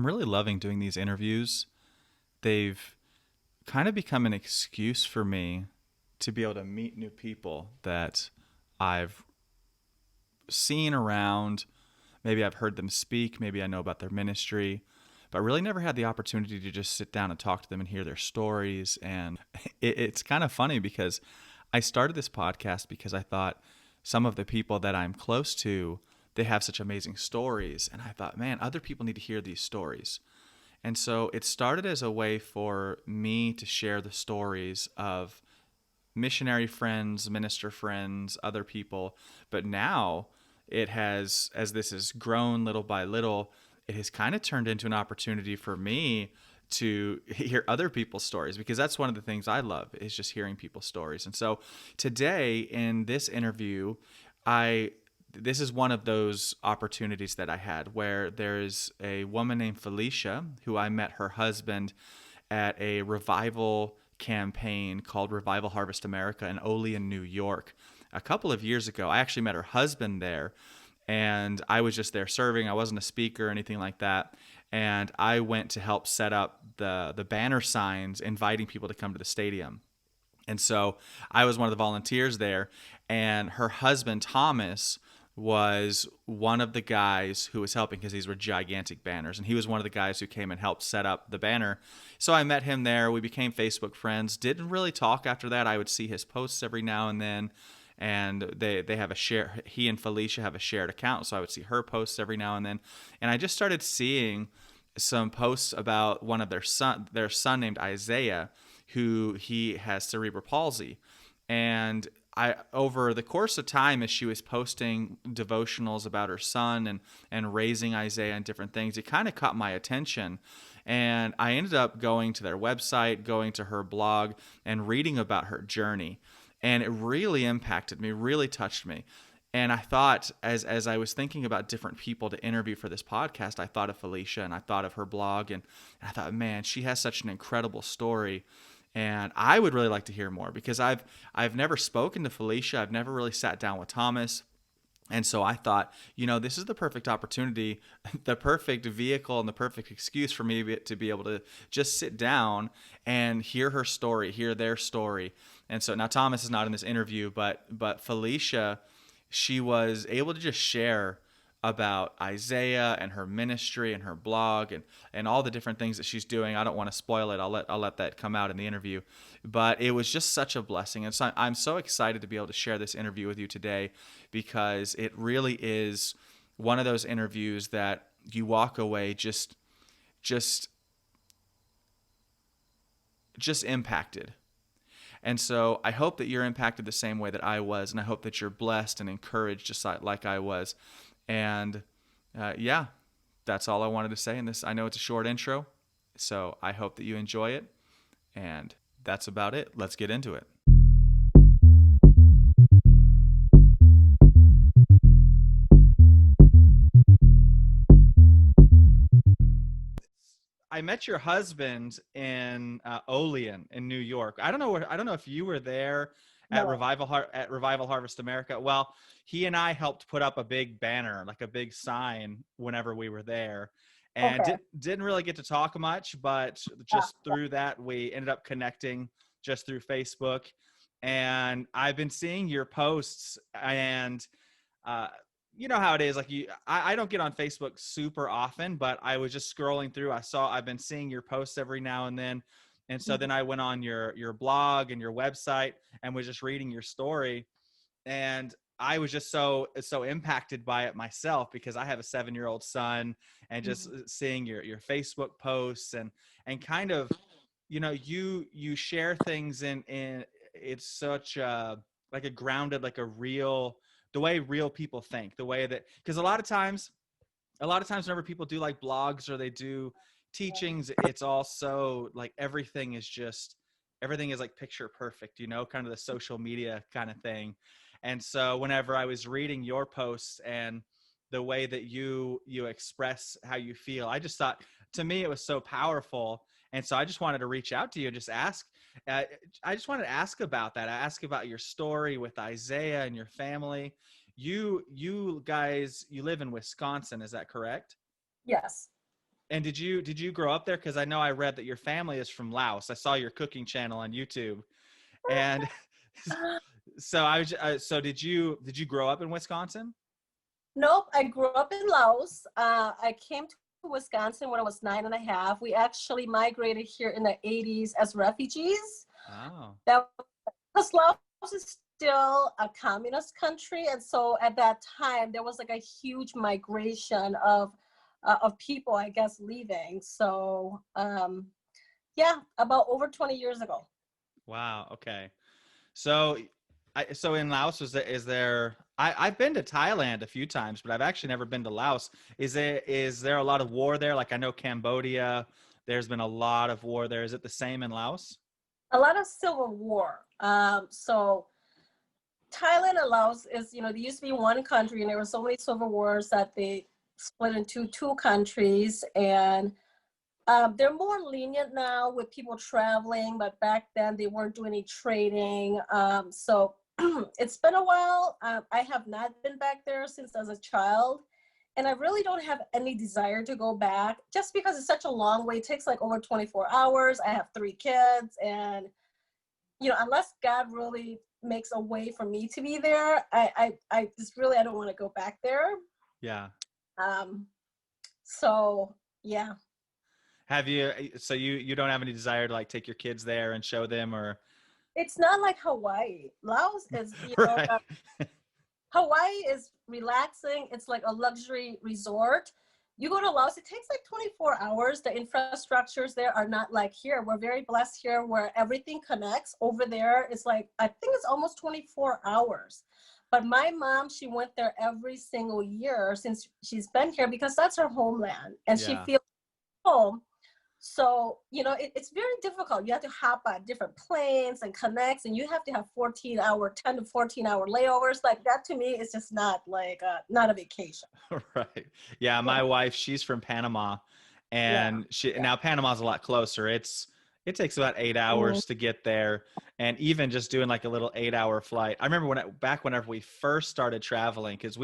really loving doing these interviews. They've kind of become an excuse for me to be able to meet new people that I've seen around. Maybe I've heard them speak, maybe I know about their ministry, but really never had the opportunity to just sit down and talk to them and hear their stories. And it's kind of funny because I started this podcast because I thought some of the people that I'm close to, they have such amazing stories. And I thought, man, other people need to hear these stories. And so it started as a way for me to share the stories of missionary friends, minister friends, other people. But now it has, as this has grown little by little, it has kind of turned into an opportunity for me to hear other people's stories, because that's one of the things I love, is just hearing people's stories. And so today in this interview, this is one of those opportunities that I had where there is a woman named Felicia who I met her husband at a revival campaign called Revival Harvest America in Olean, New York, a couple of years ago. I actually met her husband there, and I was just there serving. I wasn't a speaker or anything like that. And I went to help set up the banner signs inviting people to come to the stadium. And so I was one of the volunteers there, and her husband, Thomas, was one of the guys who was helping, because these were gigantic banners. And he was one of the guys who came and helped set up the banner. So I met him there. We became Facebook friends. Didn't really talk after that. I would see his posts every now and then. And they have a share. He and Felicia have a shared account, so I would see her posts every now and then. And I just started seeing some posts about one of their son named Isaiah, who he has cerebral palsy. And over the course of time, as she was posting devotionals about her son and raising Isaiah and different things, it kind of caught my attention. And I ended up going to their website, going to her blog, and reading about her journey. And it really impacted me, really touched me. And I thought, as I was thinking about different people to interview for this podcast, I thought of Felicia, and I thought of her blog, and I thought, man, she has such an incredible story. And I would really like to hear more, because I've never spoken to Felicia. I've never really sat down with Thomas. And so I thought, this is the perfect opportunity, the perfect vehicle, and the perfect excuse for me to be able to just sit down and hear her story, hear their story. And so now Thomas is not in this interview, but Felicia, she was able to just share about Isaiah and her ministry and her blog and all the different things that she's doing. I don't want to spoil it. I'll let that come out in the interview. But it was just such a blessing. And so I'm so excited to be able to share this interview with you today, because it really is one of those interviews that you walk away just impacted. And so I hope that you're impacted the same way that I was, and I hope that you're blessed and encouraged just like I was. And yeah, that's all I wanted to say in this. I know it's a short intro, so I hope that you enjoy it. And that's about it. Let's get into it. I met your husband in Olean in New York. I don't know if you were there at No. Revival Harvest America. Well, he and I helped put up a big banner, like a big sign, whenever we were there, and Okay. didn't really get to talk much, but Ah, just through that we ended up connecting just through Facebook. And I've been seeing your posts, and uh, you know how it is. Like I don't get on Facebook super often, but I was just scrolling through. I've been seeing your posts every now and then. And so mhm. then I went on your blog and your website and was just reading your story. And I was just so impacted by it myself, because I have a 7-year-old son, and just Mhm. seeing your Facebook posts and kind of, you share things in it's such like a grounded, like a real, the way real people think, the way that, because a lot of times whenever people do like blogs or they do teachings, it's also like everything is like picture perfect, kind of the social media kind of thing. And so whenever I was reading your posts and the way that you express how you feel, I just thought, to me it was so powerful. And so I just wanted to reach out to you and just ask, uh, I just wanted to ask about that. I ask about your story with Isaiah and your family. You guys, you live in Wisconsin, is that correct? Yes. And did you grow up there? Because I know I read that your family is from Laos. I saw your cooking channel on YouTube, and so so did you grow up in Wisconsin? Nope, I grew up in Laos. I came to Wisconsin when I was 9 and a half. We actually migrated here in the 80s as refugees. Oh, That because Laos is still a communist country, and so at that time there was like a huge migration of people, I guess, leaving. So yeah, about over 20 years ago. wow. Okay. So, so in Laos, is there? I've been to Thailand a few times, but I've actually never been to Laos. Is there a lot of war there? Like I know Cambodia, there's been a lot of war there. Is it the same in Laos? A lot of civil war. So Thailand and Laos is, they used to be one country, and there were so many civil wars that they split into two countries. And they're more lenient now with people traveling, but back then they weren't doing any trading. So it's been a while. I have not been back there since as a child. And I really don't have any desire to go back just because it's such a long way. It takes like over 24 hours. I have 3 kids. And, unless God really makes a way for me to be there, I just really, I don't want to go back there. Yeah. Um, so, yeah. Have you? So you don't have any desire to like take your kids there and show them, or It's not like Hawaii. Laos is, right? Hawaii is relaxing. It's like a luxury resort. You go to Laos, it takes like 24 hours. The infrastructures there are not like here. We're very blessed here where everything connects. Over there, it's like, I think it's almost 24 hours. But my mom, she went there every single year since she's been here because that's her homeland and she Yeah. feels home. So, it's very difficult. You have to hop on different planes and connects, and you have to have 10 to 14 hour layovers. Like that to me is just not like, not a vacation. Right. Yeah, Yeah. my wife, she's from Panama, Yeah. and Yeah. now Panama's a lot closer. It takes about 8 Mhm. hours to get there, and even just doing like a little 8 hour flight. I remember back whenever we first started traveling, because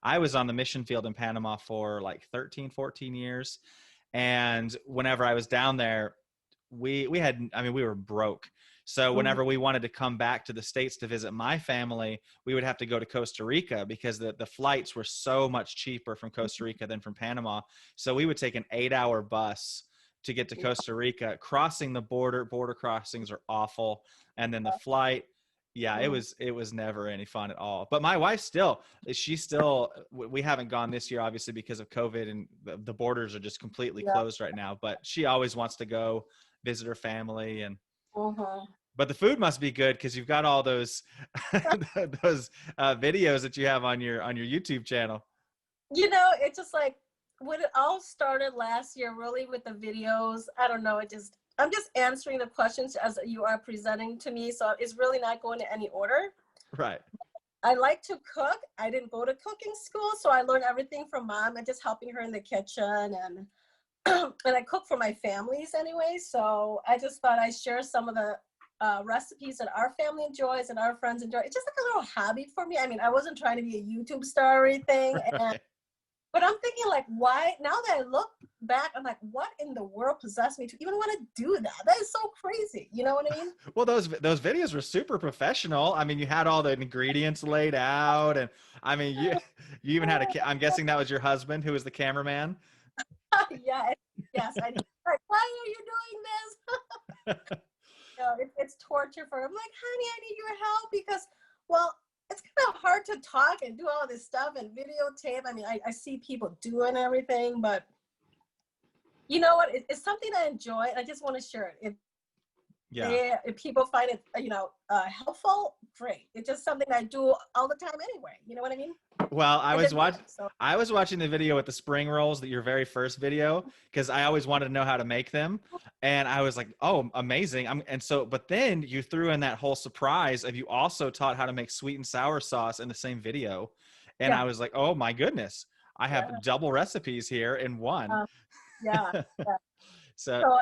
I was on the mission field in Panama for like 13, 14 years, and whenever I was down there, we had, I mean, we were broke. So Mhm. whenever we wanted to come back to the States to visit my family, we would have to go to Costa Rica because the flights were so much cheaper from Costa Rica than from Panama. So we would take an 8 hour bus to get to Yeah. Costa Rica. Crossing the border crossings are awful. And then the flight, yeah, it Mhm. was never any fun at all. But my wife still, she's still, we haven't gone this year obviously because of COVID, and the borders are just completely Yeah. closed right now, but she always wants to go visit her family. And Mhm. but the food must be good because you've got all those those videos that you have on your YouTube channel. It's just like when it all started last year, really with the videos. I don't know. I'm just answering the questions as you are presenting to me. So it's really not going in any order. Right. I like to cook. I didn't go to cooking school, so I learned everything from mom and just helping her in the kitchen, and and I cook for my families anyway. So I just thought I'd share some of the recipes that our family enjoys and our friends enjoy. It's just like a little hobby for me. I mean, I wasn't trying to be a YouTube star or anything, Right. but I'm thinking like, why? Now that I look back, I'm like, what in the world possessed me to even want to do that? That is so crazy. You know what I mean? Well, those videos were super professional. I mean, you had all the ingredients laid out, and I mean, you even had I'm guessing that was your husband who was the cameraman. Yeah, yes, I did. Like, why are you doing this? It's torture for him. I'm like, honey, I need your help because, well, it's kind of hard to talk and do all this stuff and videotape. I mean, I see people doing everything, but you know what? It's something I enjoy. I just want to share it. Yeah. If people find it, helpful, great. It's just something I do all the time anyway. You know what I mean? Well, And then yeah, so I was watching the video with the spring rolls, that your very first video, because I always wanted to know how to make them, and I was like, "Oh, amazing!" And so, but then you threw in that whole surprise of you also taught how to make sweet and sour sauce in the same video, and yeah, I was like, "Oh my goodness, I yeah, have double recipes here in one." um, yeah, yeah. So So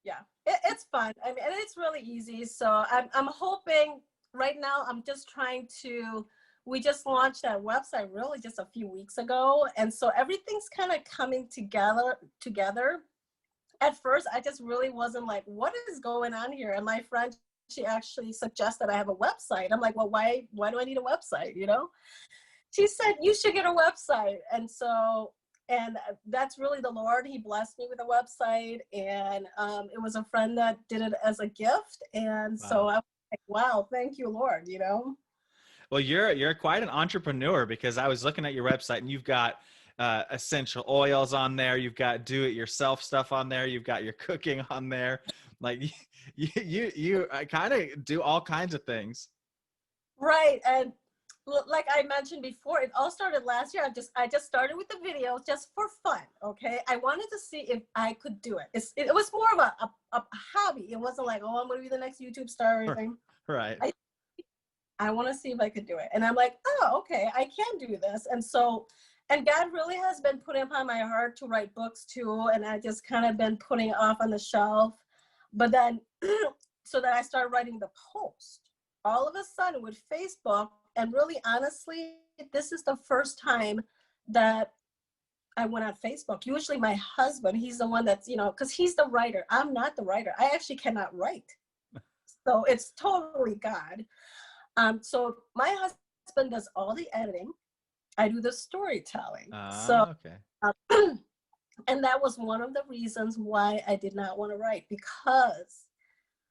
yeah, it's fun. I mean, and it's really easy. So I'm hoping right now. I'm just trying to we just launched that website really just a few weeks ago. And so everything's kind of coming together. At first, I just really wasn't like, what is going on here? And my friend, she actually suggested I have a website. I'm like, well, why do I need a website? You know, she said, you should get a website. And so, and that's really the Lord. He blessed me with a website. And it was a friend that did it as a gift. And so Wow. I was like, wow, thank you, Lord, you know? Well, you're quite an entrepreneur, because I was looking at your website and you've got essential oils on there. You've got do-it-yourself stuff on there. You've got your cooking on there. Like you kind of do all kinds of things. Right. And like I mentioned before, it all started last year. I just started with the videos just for fun. Okay. I wanted to see if I could do it. It was more of a hobby. It wasn't like, oh, I'm going to be the next YouTube star or anything. Right. I want to see if I could do it. And I'm like, oh, okay, I can do this. And so, and God really has been putting upon my heart to write books too. And I just kind of been putting it off on the shelf. But then, so that I started writing the post. All of a sudden with Facebook, and really honestly, this is the first time that I went on Facebook. Usually my husband, he's the one that's, you know, because he's the writer. I'm not the writer. I actually cannot write. So it's totally God. So my husband does all the editing. I do the storytelling. So, Okay. and that was one of the reasons why I did not want to write, because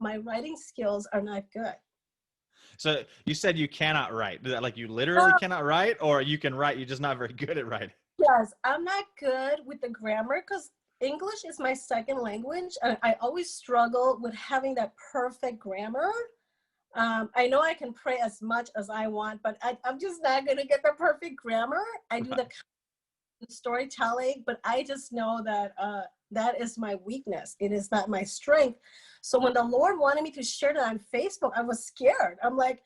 my writing skills are not good. So you said you cannot write. Is that like you literally cannot write, or you can write, you're just not very good at writing? Yes, I'm not good with the grammar because English is my second language. And I always struggle with having that perfect grammar. I know I can pray as much as I want, but I'm just not going to get the perfect grammar. I do the storytelling, but I just know that that is my weakness. It is not my strength. So when the Lord wanted me to share that on Facebook, I was scared. I'm like,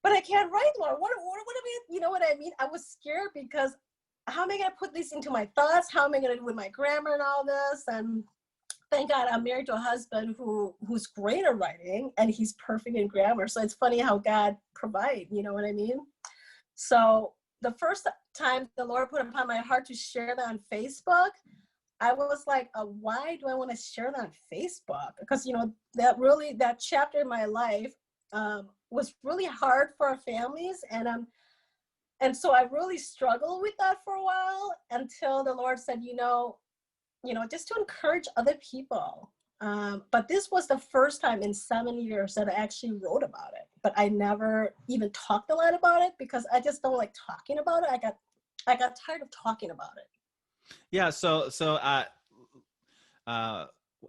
but I can't write, Lord. What am I, you know what I mean? I was scared because how am I going to put this into my thoughts? How am I going to do with my grammar and all this? And thank God I'm married to a husband who's great at writing, and he's perfect in grammar. So it's funny how God provides, you know what I mean? So the first time the Lord put upon my heart to share that on Facebook, I was like, why do I want to share that on Facebook? Because, you know, that chapter in my life was really hard for our families. And so I really struggled with that for a while until the Lord said, you know, just to encourage other people. But this was the first time in 7 years that I actually wrote about it. But I never even talked a lot about it because I just don't like talking about it. I got tired of talking about it. Yeah.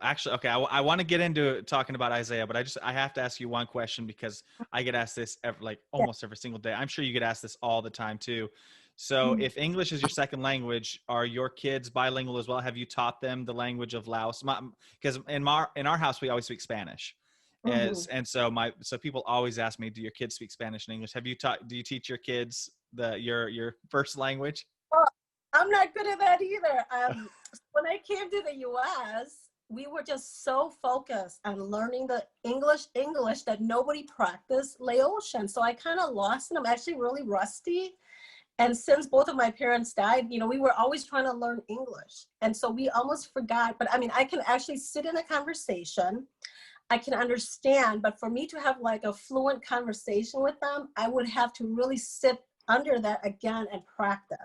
Actually, okay, I want to get into talking about Isaiah, but I have to ask you one question because I get asked this almost every single day. I'm sure you get asked this all the time too. So if English is your second language, are your kids bilingual as well? Have you taught them the language of Laos? Because in our house, we always speak Spanish. And so people always ask me, do your kids speak Spanish and English? Do you teach your kids your first language? Well, I'm not good at that either. When I came to the US, we were just so focused on learning the English that nobody practiced Laotian. So I kind of lost it. I'm actually really rusty. And since both of my parents died, you know, we were always trying to learn English. And so we almost forgot. But I mean, I can actually sit in a conversation. I can understand. But for me to have like a fluent conversation with them, I would have to really sit under that again and practice.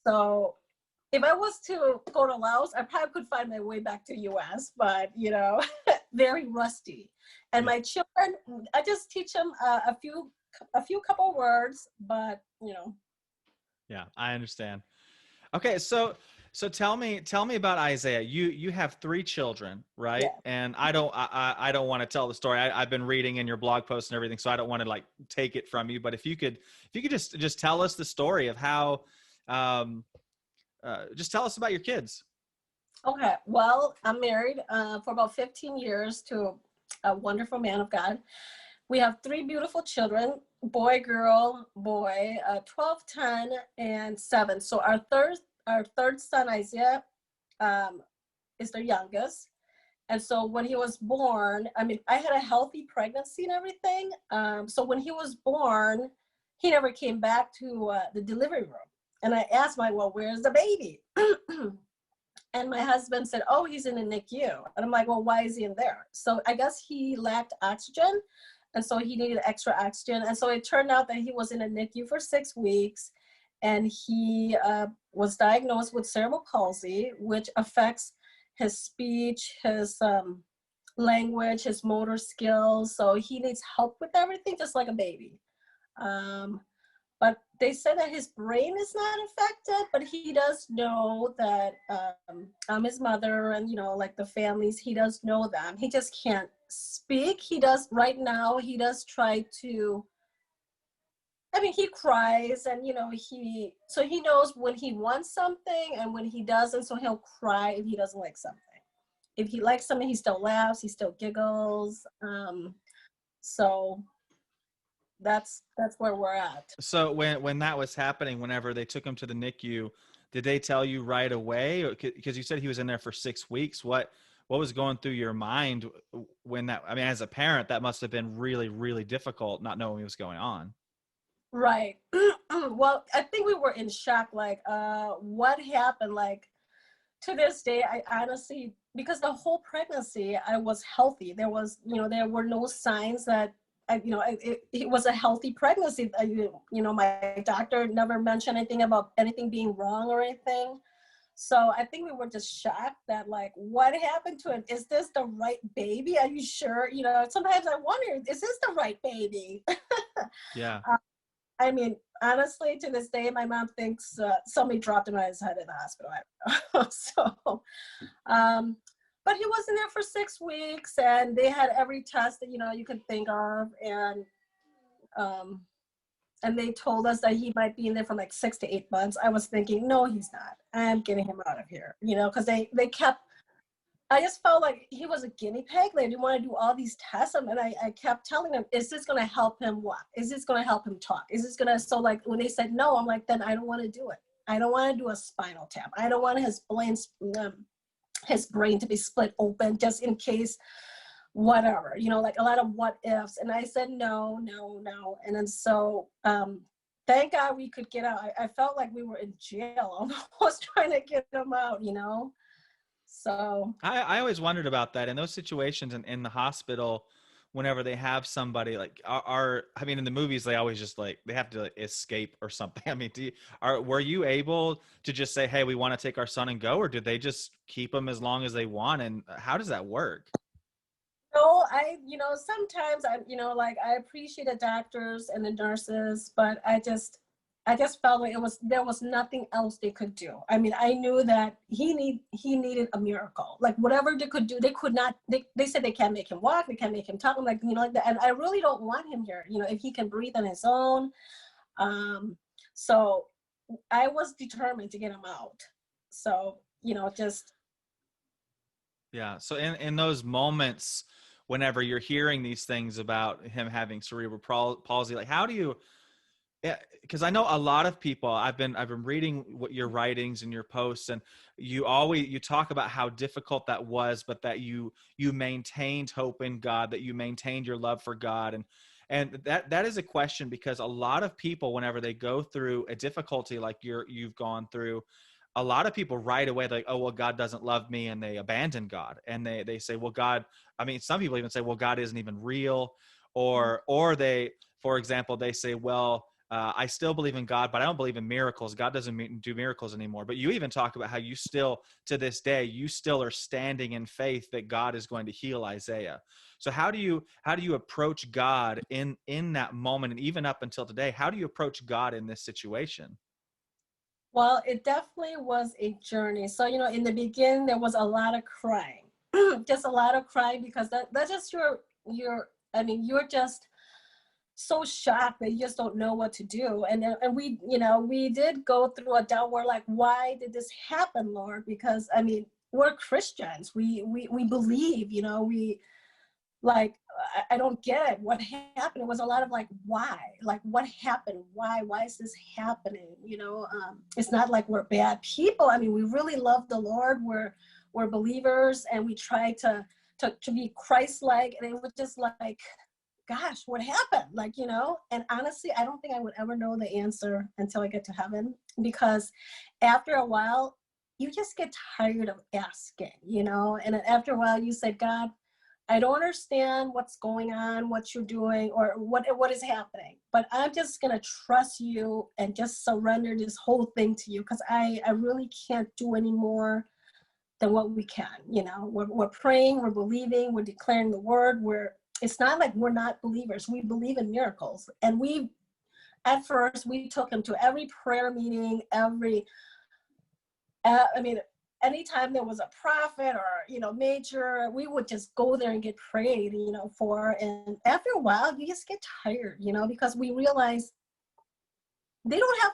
So if I was to go to Laos, I probably could find my way back to US, but, you know, very rusty. And my children, I just teach them a few couple words, but, you know. Yeah, I understand. Okay, so tell me about Isaiah. You have 3 children, right? Yeah. And I don't want to tell the story. I've been reading in your blog posts and everything, so I don't want to like take it from you. But if you could just tell us the story of how, just tell us about your kids. Okay. Well, I'm married for about 15 years to a wonderful man of God. We have 3 beautiful children, boy, girl, boy, 12, 10, and 7. So our third son, Isaiah, is the youngest. And so when he was born, I mean, I had a healthy pregnancy and everything. So when he was born, he never came back to the delivery room. And I asked well, where's the baby? And my husband said, oh, he's in the NICU. And I'm like, well, why is he in there? So I guess he lacked oxygen. And so he needed extra oxygen. And so it turned out that he was in a NICU for 6 weeks. And he was diagnosed with cerebral palsy, which affects his speech, his language, his motor skills. So he needs help with everything, just like a baby. But they said that his brain is not affected, but he does know that his mother and, like the families, he does know them. He just can't speak. He does right now, he does try to, he cries and, so he knows when he wants something and when he doesn't, so he'll cry if he doesn't like something. If he likes something, he still laughs, he still giggles. So that's where we're at. So when that was happening, whenever they took him to the NICU, did they tell you right away? Because you said he was in there for 6 weeks. What was going through your mind when that, as a parent, that must have been really, really difficult not knowing what was going on. Right. Well, I think we were in shock. Like, what happened? Like, to this day, I honestly, because the whole pregnancy, I was healthy. There was, there were no signs that, it was a healthy pregnancy. My doctor never mentioned anything about anything being wrong or anything. So I think we were just shocked that, like, what happened to him? Is this the right baby? Are you sure? Sometimes I wonder, is this the right baby? Yeah. Honestly, to this day, my mom thinks somebody dropped him on his head in the hospital. I don't know. So, but he was in there for 6 weeks, and they had every test that you could think of, and they told us that he might be in there for like 6 to 8 months. I was thinking, no, he's not. I'm getting him out of here, because they kept. I just felt like he was a guinea pig. They didn't want to do all these tests. And I kept telling them, is this going to help him walk? Is this going to help him talk? Is this going to, so like when they said no, I'm like, then I don't want to do it. I don't want to do a spinal tap. I don't want his brain to be split open just in case, whatever, like a lot of what ifs. And I said, no. And then so, thank God we could get out. I felt like we were in jail almost trying to get him out, So I always wondered about that in those situations in the hospital, whenever they have somebody like in the movies, they always just like, they have to escape or something. Were you able to just say, hey, we want to take our son and go, or did they just keep him as long as they want? And how does that work? No, sometimes I appreciate the doctors and the nurses, but I just felt like there was nothing else they could do. I knew that he needed a miracle. Like whatever they could do, they could not. They said they can't make him walk, they can't make him talk. I'm like, like that. And I really don't want him here. If he can breathe on his own. So I was determined to get him out. So just. Yeah. So in those moments, whenever you're hearing these things about him having cerebral palsy, like how do you? Yeah, because I know a lot of people. I've been reading what your writings and your posts, and you talk about how difficult that was, but that you maintained hope in God, that you maintained your love for God, and that is a question, because a lot of people, whenever they go through a difficulty like you've gone through, a lot of people right away, like, oh, well, God doesn't love me, and they abandon God, and they say, well, God. Some people even say, well, God isn't even real, or they, for example, they say, well, I still believe in God, but I don't believe in miracles. God doesn't do miracles anymore. But you even talk about how you still, to this day, you still are standing in faith that God is going to heal Isaiah. So how do you approach God in that moment, and even up until today? How do you approach God in this situation? Well, it definitely was a journey. So, in the beginning, there was a lot of crying, just a lot of crying, because that's just you're just so shocked that you just don't know what to do. And we did go through a downward, like, why did this happen, Lord? Because we're Christians. We believe, we like, I don't get it. What happened? It was a lot of like, why? Like, what happened? Why is this happening? It's not like we're bad people. We really love the Lord. We're believers, and we try to be Christ-like. And it was just like, gosh, what happened? Like, and honestly, I don't think I would ever know the answer until I get to heaven, because after a while, you just get tired of asking, and then after a while you say, God, I don't understand what's going on, what you're doing, or what is happening, but I'm just going to trust you and just surrender this whole thing to you, because I really can't do any more than what we can. We're praying, we're believing, we're declaring the word. It's not like we're not believers. We believe in miracles. And at first, we took him to every prayer meeting, anytime there was a prophet or, major, we would just go there and get prayed, for. And after a while, you just get tired, because we realize they don't have,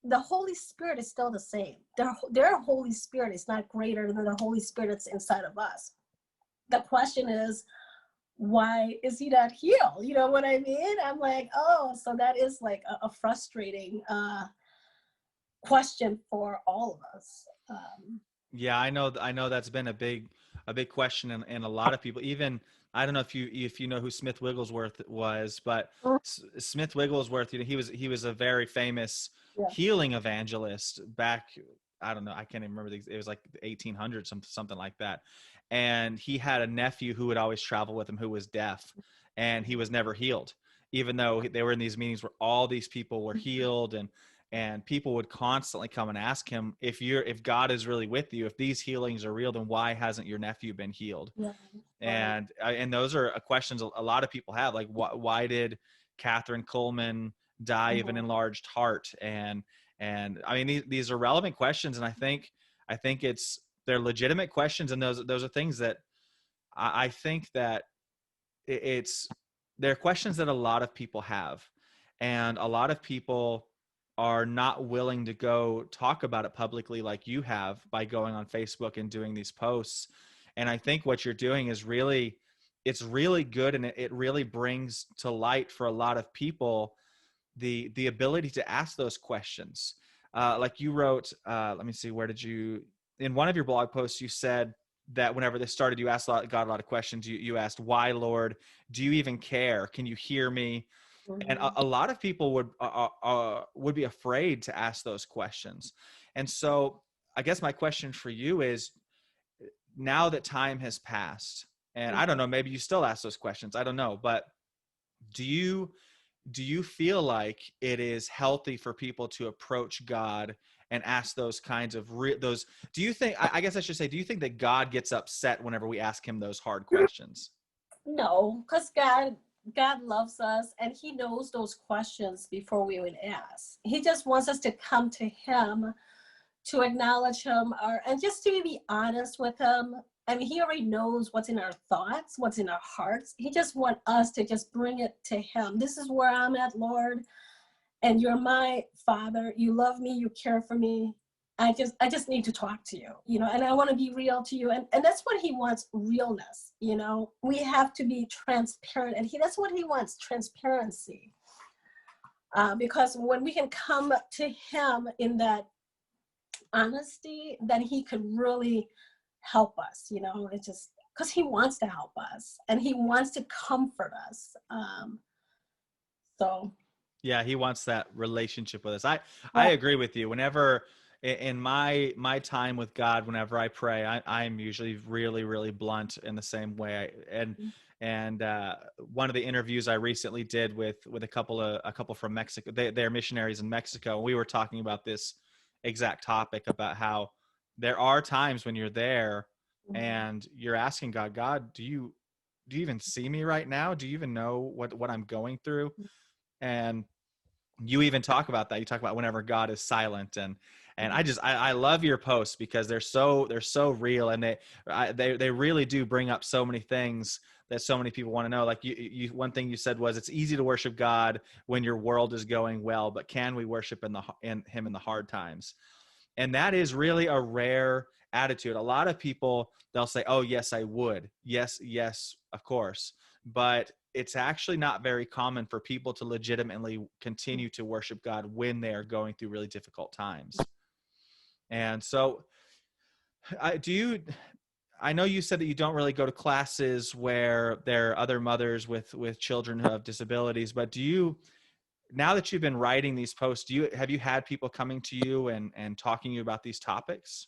the Holy Spirit is still the same. Their Holy Spirit is not greater than the Holy Spirit that's inside of us. The question is, why is he not healed? You know what I mean? I'm like, oh, so that is like a frustrating question for all of us. Yeah, I know that's been a big question, and a lot of people. Even I don't know if you know who Smith Wigglesworth was, but Smith Wigglesworth, he was a very famous Yeah. healing evangelist back. I don't know, I can't even remember it was like the 1800s, something like that. And he had a nephew who would always travel with him who was deaf, and he was never healed, even though they were in these meetings where all these people were healed, and people would constantly come and ask him, if God is really with you, if these healings are real, then why hasn't your nephew been healed? Yeah. And those are questions a lot of people have, like why did Catherine Coleman die of an enlarged heart? And I mean, these are relevant questions, and I think they're legitimate questions, and those are things that I think that they're questions that a lot of people have, and a lot of people are not willing to go talk about it publicly like you have by going on Facebook and doing these posts. And I think what you're doing is it's really good, and it really brings to light for a lot of people the ability to ask those questions. Like you wrote, let me see, in one of your blog posts, you said that whenever this started, you asked God a lot of questions. You asked, why, Lord? Do you even care? Can you hear me? And a lot of people would be afraid to ask those questions. And so I guess my question for you is, now that time has passed, and I don't know, maybe you still ask those questions, I don't know, but do you feel like it is healthy for people to approach God and ask those kinds of those? Do you think, I guess I should say, do you think that God gets upset whenever we ask him those hard questions? No, because God loves us, and he knows those questions before we would ask. He just wants us to come to him, to acknowledge him, and just to be honest with him. I mean, he already knows what's in our thoughts, what's in our hearts. He just wants us to just bring it to him. This is where I'm at, Lord, and you're my Father. You love me, you care for me. I just need to talk to you, and I want to be real to you. And that's what he wants, realness, We have to be transparent, and that's what he wants, transparency. Because when we can come to him in that honesty, then he could really help us, it's just because he wants to help us, and he wants to comfort us. So Yeah, he wants that relationship with us. I agree with you. Whenever in my time with God, whenever I pray, I'm usually really, really blunt in the same way. And one of the interviews I recently did with a couple from Mexico, they're missionaries in Mexico, and we were talking about this exact topic, about how there are times when you're there and you're asking God, do you even see me right now? Do you even know what I'm going through? And you even talk about that. You talk about whenever God is silent, and I love your posts because they're so real, and they really do bring up so many things that so many people want to know. Like you one thing you said was, it's easy to worship God when your world is going well, but can we worship in him in the hard times? And that is really a rare attitude. A lot of people, they'll say, oh yes, I would. Yes, of course. But it's actually not very common for people to legitimately continue to worship God when they are going through really difficult times. And so I know you said that you don't really go to classes where there are other mothers with children who have disabilities, but do you, now that you've been writing these posts, have you had people coming to you and talking to you about these topics?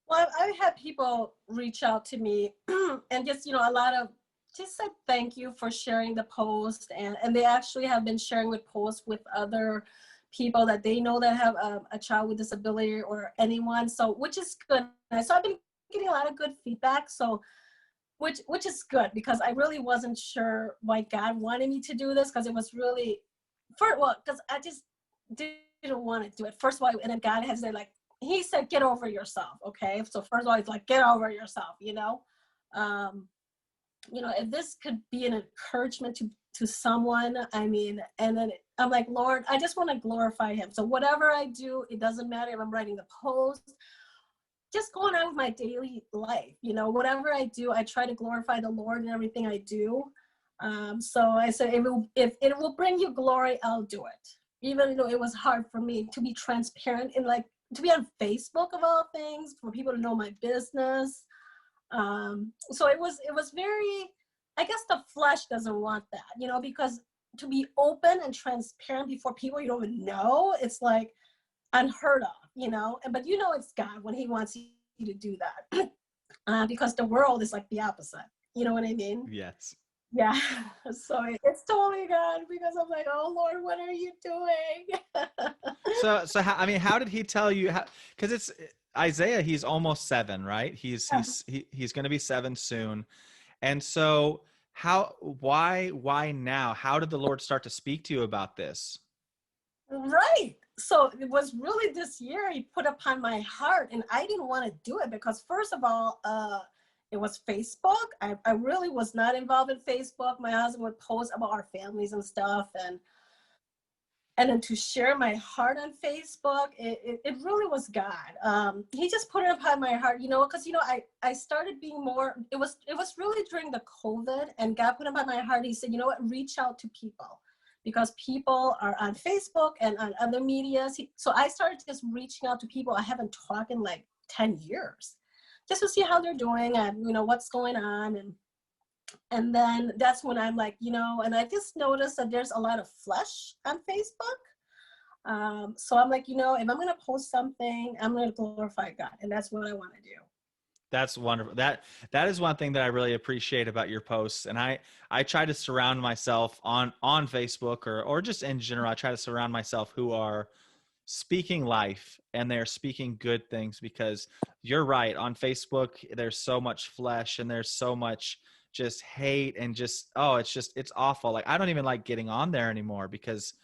Well, I had people reach out to me and just, a lot of just said thank you for sharing the post. And they actually have been sharing with posts with other people that they know that have a child with disability or anyone. So, which is good. So I've been getting a lot of good feedback. So, which is good because I really wasn't sure why God wanted me to do this because it was really, because I just didn't want to do it. First of all, and then God has said, like, he said, get over yourself. Okay. So first of all, it's like, get over yourself, if this could be an encouragement to someone, I mean, and then I'm like, Lord, I just want to glorify him. So whatever I do, it doesn't matter if I'm writing the post, just going on with my daily life, whatever I do, I try to glorify the Lord in everything I do. So I said, if it will bring you glory, I'll do it. Even though it was hard for me to be transparent and like to be on Facebook of all things, for people to know my business. So it was very, I guess the flesh doesn't want that, because to be open and transparent before people you don't even know, it's like unheard of, but it's God when he wants you to do that. Because the world is like the opposite. You know what I mean? Yes. Yeah. So it's totally God because I'm like, oh Lord, what are you doing? So how did he tell you? Because it's Isaiah, he's almost 7, right? He's going to be 7 soon. And so why now? How did the Lord start to speak to you about this? Right. So it was really this year he put upon my heart, and I didn't want to do it because first of all, it was Facebook. I really was not involved in Facebook. My husband would post about our families and stuff, and then to share my heart on Facebook, it really was God. He just put it upon my heart, because I started being more. It was really during the COVID, and God put it upon my heart. He said, you know what, reach out to people, because people are on Facebook and on other medias. So I started just reaching out to people I haven't talked in like 10 years, just to see how they're doing and what's going on. And then that's when I'm like, and I just noticed that there's a lot of flesh on Facebook. So I'm like, if I'm going to post something, I'm going to glorify God. And that's what I want to do. That's wonderful. That is one thing that I really appreciate about your posts. And I try to surround myself on Facebook or just in general, I try to surround myself who are speaking life and they're speaking good things, because you're right. On Facebook, there's so much flesh and there's so much just hate and just, it's awful. Like, I don't even like getting on there anymore because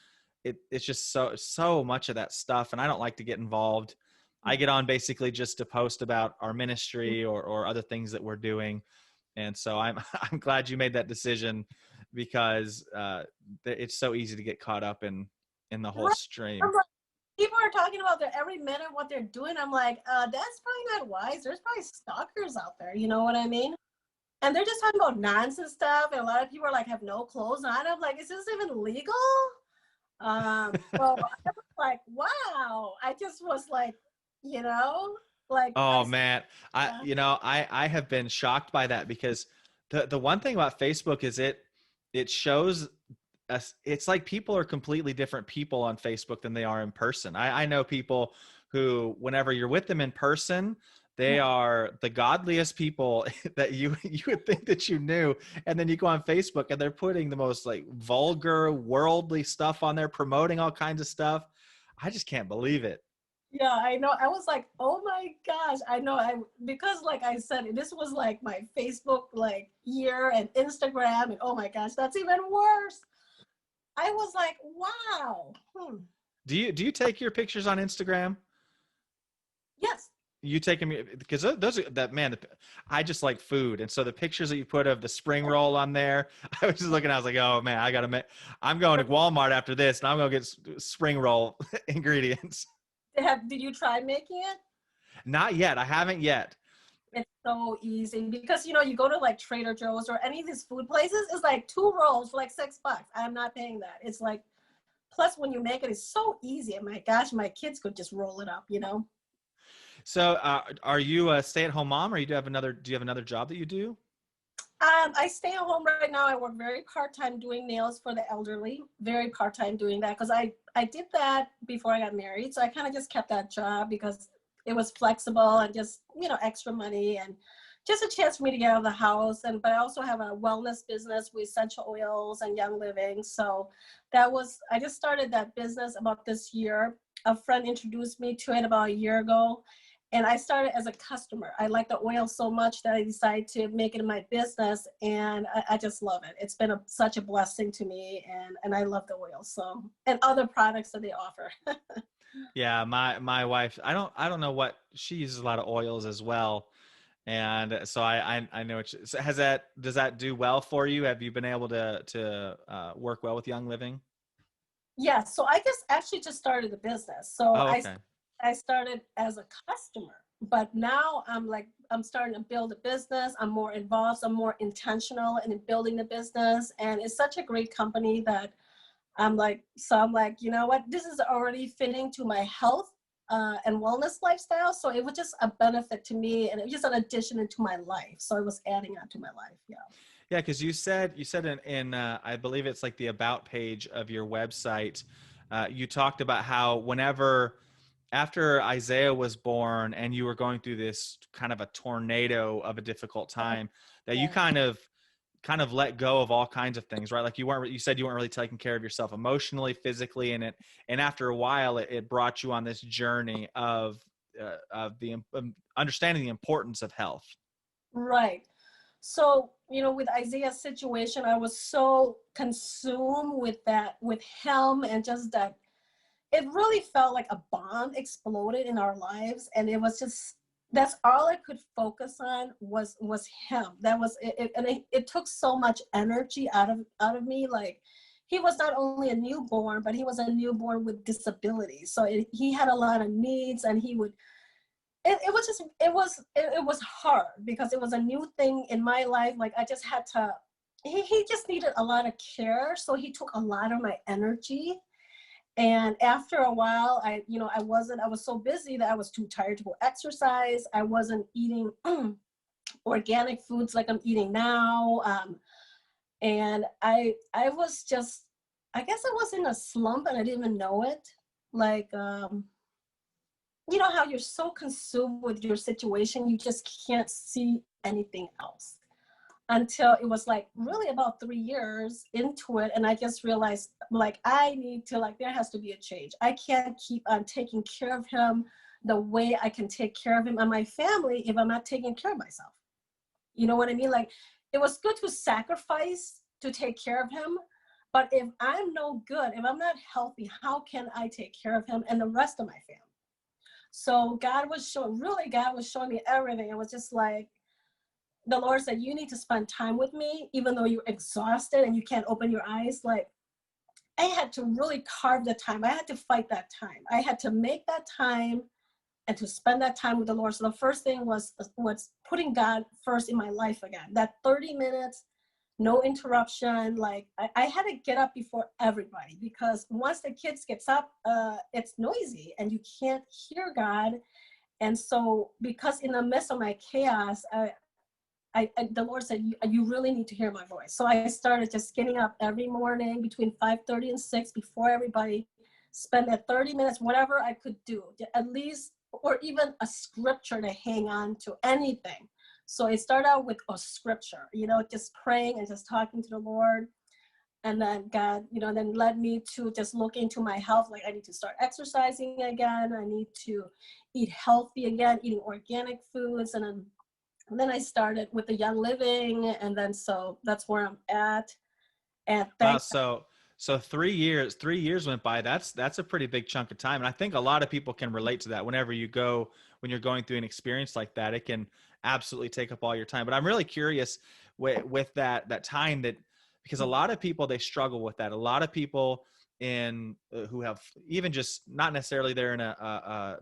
it's just so much of that stuff. And I don't like to get involved. I get on basically just to post about our ministry or other things that we're doing. And so I'm glad you made that decision, because it's so easy to get caught up in the whole stream. People are talking about their every minute what they're doing. I'm like, that's probably not wise. There's probably stalkers out there. You know what I mean? And they're just talking about nonsense stuff. And a lot of people are like, have no clothes on. I'm like, is this even legal? So I was like, wow. I just was like, like, Oh man, I have been shocked by that, because the one thing about Facebook is it shows us, it's like people are completely different people on Facebook than they are in person. I know people who, whenever you're with them in person, they are the godliest people that you would think that you knew, and then you go on Facebook and they're putting the most like vulgar, worldly stuff on there, promoting all kinds of stuff. I just can't believe it. Yeah, I know. I was like, oh my gosh. I know. Because like I said, this was like my Facebook like year and Instagram, and oh my gosh, that's even worse. I was like, wow. Do you take your pictures on Instagram? Yes. You take them, because those are that, man. I just like food, and so the pictures that you put of the spring roll on there, I was just looking. I was like, oh man, I'm going to Walmart after this, and I'm gonna get spring roll ingredients. Did you try making it? Not yet. I haven't yet. It's so easy because you go to like Trader Joe's or any of these food places, it's like 2 rolls for like $6. I'm not paying that. It's like, plus when you make it, it's so easy. And my gosh, my kids could just roll it up. So, are you a stay-at-home mom, or do you have another job that you do? I stay at home right now. I work very part-time doing nails for the elderly, very part-time doing that because I did that before I got married. So I kind of just kept that job because it was flexible and just, extra money and just a chance for me to get out of the house. But I also have a wellness business with essential oils and young living. So I just started that business about this year. A friend introduced me to it about a year ago. And I started as a customer. I like the oil so much that I decided to make it my business, and I just love it. It's been such a blessing to me, and I love the oil and other products that they offer. Yeah, my wife, I don't know what she uses a lot of oils as well. And so I know so does that do well for you? Have you been able to work well with Young Living? Yeah, so I just actually just started the business. So Oh, I okay. I started as a customer, but now I'm starting to build a business. I'm more involved. I'm more intentional in building the business, and it's such a great company that I'm like, you know what? This is already fitting to my health and wellness lifestyle. So it was just a benefit to me, and it was just an addition into my life. So it was adding on to my life. Yeah. Yeah, because you said in I believe it's like the about page of your website, you talked about how whenever after Isaiah was born and you were going through this kind of a tornado of a difficult time, that you Yeah. kind of let go of all kinds of things, right? Like you said you weren't really taking care of yourself emotionally, physically, and after a while it brought you on this journey of the understanding the importance of health. Right. So, with Isaiah's situation, I was so consumed with him, and just that it really felt like a bomb exploded in our lives. And it was just, that's all I could focus on was him. That was it, and it took so much energy out of me. Like, he was not only a newborn, but he was a newborn with disabilities. So he had a lot of needs, and he would it was just it was hard because it was a new thing in my life. Like, I just had to, he just needed a lot of care, so he took a lot of my energy. And after a while, I was so busy that I was too tired to go exercise. I wasn't eating organic foods like I'm eating now. And I was just, I guess I was in a slump and I didn't even know it. Like, you know how you're so consumed with your situation, you just can't see anything else until it was like really about 3 years into it. And I just realized, like, I need to, like, there has to be a change. I can't keep on taking care of him the way I can take care of him and my family if I'm not taking care of myself. You know what I mean? Like, it was good to sacrifice to take care of him, but if I'm no good, if I'm not healthy, how can I take care of him and the rest of my family? So God was showing me everything. It was just like, the Lord said, you need to spend time with me, even though you're exhausted and you can't open your eyes. Like, I had to really carve the time. I had to fight that time. I had to make that time and to spend that time with the Lord. So the first thing was putting God first in my life again. That 30 minutes, no interruption. Like, I had to get up before everybody, because once the kids gets up, it's noisy and you can't hear God. And so, because in the midst of my chaos, the Lord said, you really need to hear my voice. So I started just getting up every morning between 5:30 and 6 before everybody, spend that 30 minutes, whatever I could do, at least, or even a scripture to hang on to, anything. So it started out with a scripture, just praying and just talking to the Lord. And then God, then led me to just look into my health. Like, I need to start exercising again. I need to eat healthy again, eating organic foods. And then I started with the Young Living, and then so that's where I'm at. And Wow. thank So 3 years went by. That's a pretty big chunk of time. And I think a lot of people can relate to that. When you're going through an experience like that, it can absolutely take up all your time. But I'm really curious with that time because a lot of people, they struggle with that. A lot of people who have, even just not necessarily they're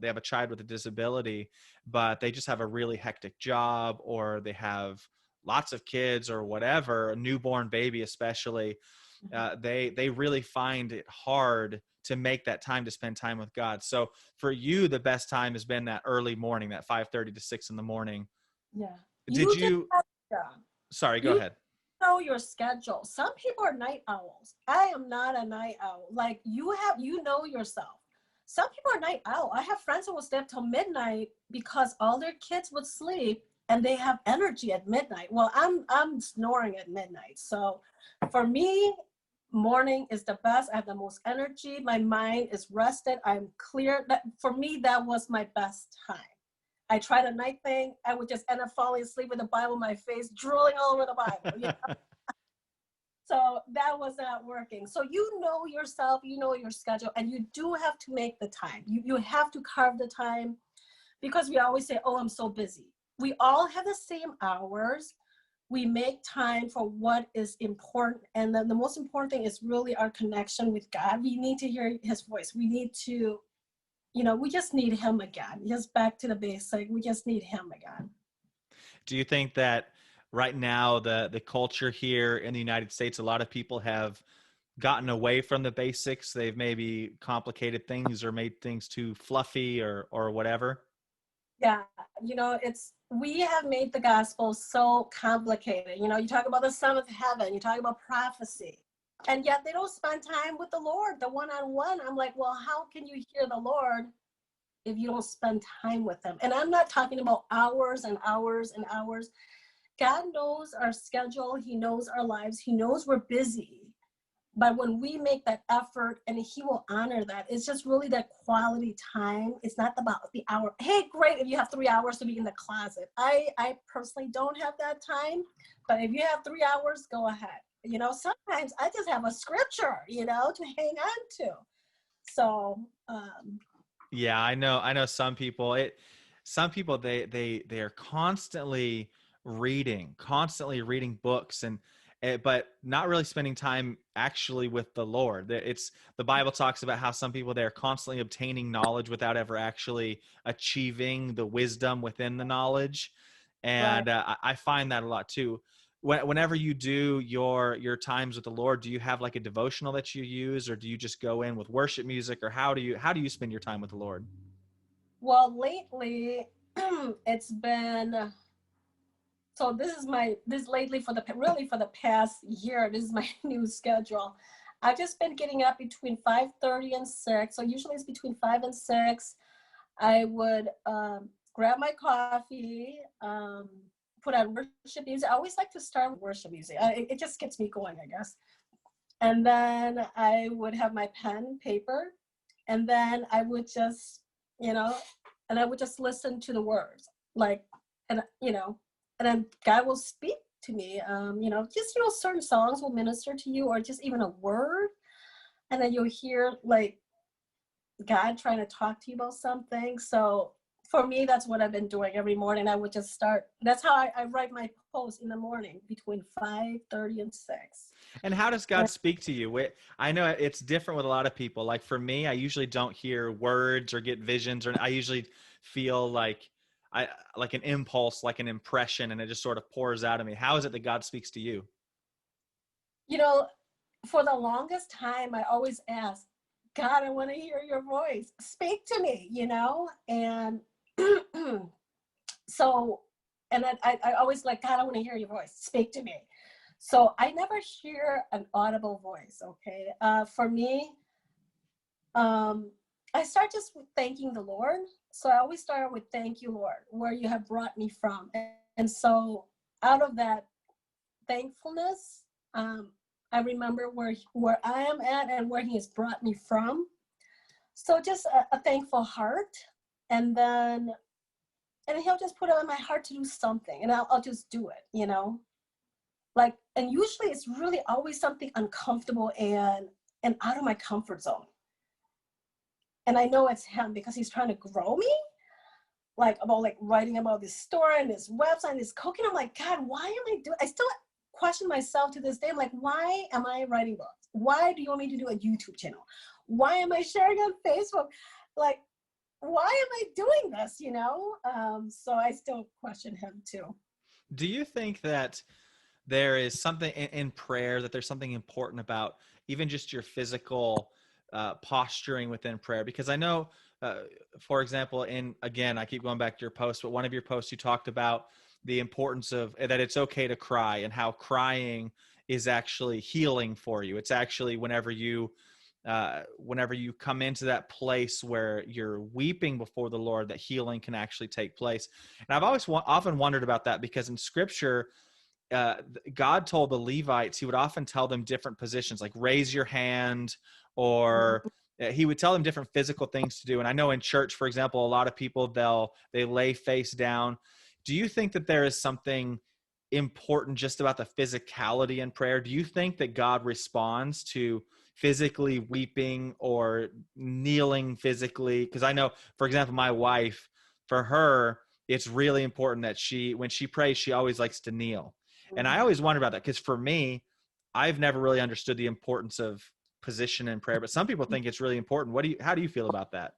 they have a child with a disability, but they just have a really hectic job, or they have lots of kids or whatever, a newborn baby especially. they really find it hard to make that time to spend time with God. So for you, the best time has been that early morning, that 5:30 to 6 in the morning. Yeah. Did You just you, have to, sorry, go you ahead. know your schedule. Some people are night owls. I am not a night owl. Like you know yourself. Some people are night owl. I have friends who will stay up till midnight because all their kids would sleep and they have energy at midnight. Well, I'm snoring at midnight. So for me, morning is the best. I have the most energy. My mind is rested. I'm clear. That for me, that was my best time. I tried a night thing. I would just end up falling asleep with the Bible in my face, drooling all over the Bible. You know? So that was not working. So you know yourself, you know your schedule, and you do have to make the time. You have to carve the time, because we always say, oh, I'm so busy. We all have the same hours. We make time for what is important. And then the most important thing is really our connection with God. We need to hear his voice. We need to, we just need him again. Just back to the basic. We just need him again. Do you think that right now the culture here in the United States, a lot of people have gotten away from the basics? They've maybe complicated things or made things too fluffy or whatever. Yeah, we have made the gospel so complicated. You talk about the seventh heaven, you talk about prophecy, and yet they don't spend time with the Lord, the one-on-one. I'm like, well, how can you hear the Lord if you don't spend time with him? And I'm not talking about hours and hours and hours. God knows our schedule. He knows our lives. He knows we're busy. But when we make that effort, and he will honor that, it's just really that quality time. It's not about the hour. Hey, great if you have 3 hours to be in the closet. I personally don't have that time, but if you have 3 hours, go ahead. Sometimes I just have a scripture, to hang on to. So, Yeah, I know some people, they are constantly reading books and but not really spending time actually with the Lord. It's the Bible talks about how some people, they're constantly obtaining knowledge without ever actually achieving the wisdom within the knowledge. right. And I find that a lot too. Whenever you do your times with the Lord, do you have like a devotional that you use, or do you just go in with worship music, or how do you spend your time with the Lord? Well, lately, it's been, so this lately really for the past year, this is my new schedule. I've just been getting up between 5:30 and 6. So usually it's between 5 and 6. I would grab my coffee, put on worship music. I always like to start with worship music. It just gets me going, I guess. And then I would have my pen, paper, and then I would just, and I would just listen to the words, like, and then God will speak to me. Just, certain songs will minister to you, or just even a word, and then you'll hear like God trying to talk to you about something. So for me, that's what I've been doing every morning. I would just start. That's how I write my post in the morning between 5:30 and 6. And how does God speak to you? I know it's different with a lot of people. Like for me, I usually don't hear words or get visions, or I usually feel I like an impulse, like an impression, and it just sort of pours out of me. How is it that God speaks to you? You know, for the longest time, I always asked, God, I want to hear your voice. Speak to me, And so, and I always like, God, I want to hear your voice. Speak to me. So I never hear an audible voice, okay? For me, I start just with thanking the Lord. So I always start with thank you, Lord, where you have brought me from. And so out of that thankfulness, I remember where I am at and where he has brought me from. So just a thankful heart. And then he'll just put it on my heart to do something, and I'll just do it, Like, and usually it's really always something uncomfortable and out of my comfort zone. And I know it's him because he's trying to grow me, like about like writing about this store and this website and this cooking. I'm like, God, why am I doing? I still question myself to this day. I'm like, why am I writing books? Why do you want me to do a YouTube channel? Why am I sharing on Facebook? Like, why am I doing this? So I still question him too. Do you think that there is something in prayer, that there's something important about even just your physical posturing within prayer. Because I know, for example, again, I keep going back to your post, but one of your posts, you talked about the importance of that it's okay to cry, and how crying is actually healing for you. It's actually whenever you come into that place where you're weeping before the Lord, that healing can actually take place. And I've always often wondered about that, because in Scripture, God told the Levites, he would often tell them different positions, like raise your hand, or he would tell them different physical things to do. And I know in church, for example, a lot of people, they lay face down. Do you think that there is something important just about the physicality in prayer? Do you think that God responds to physically weeping or kneeling physically? Because I know, for example, my wife, for her, it's really important that when she prays, she always likes to kneel. And I always wonder about that, because for me, I've never really understood the importance of position in prayer, but some people think it's really important. How do you feel about that?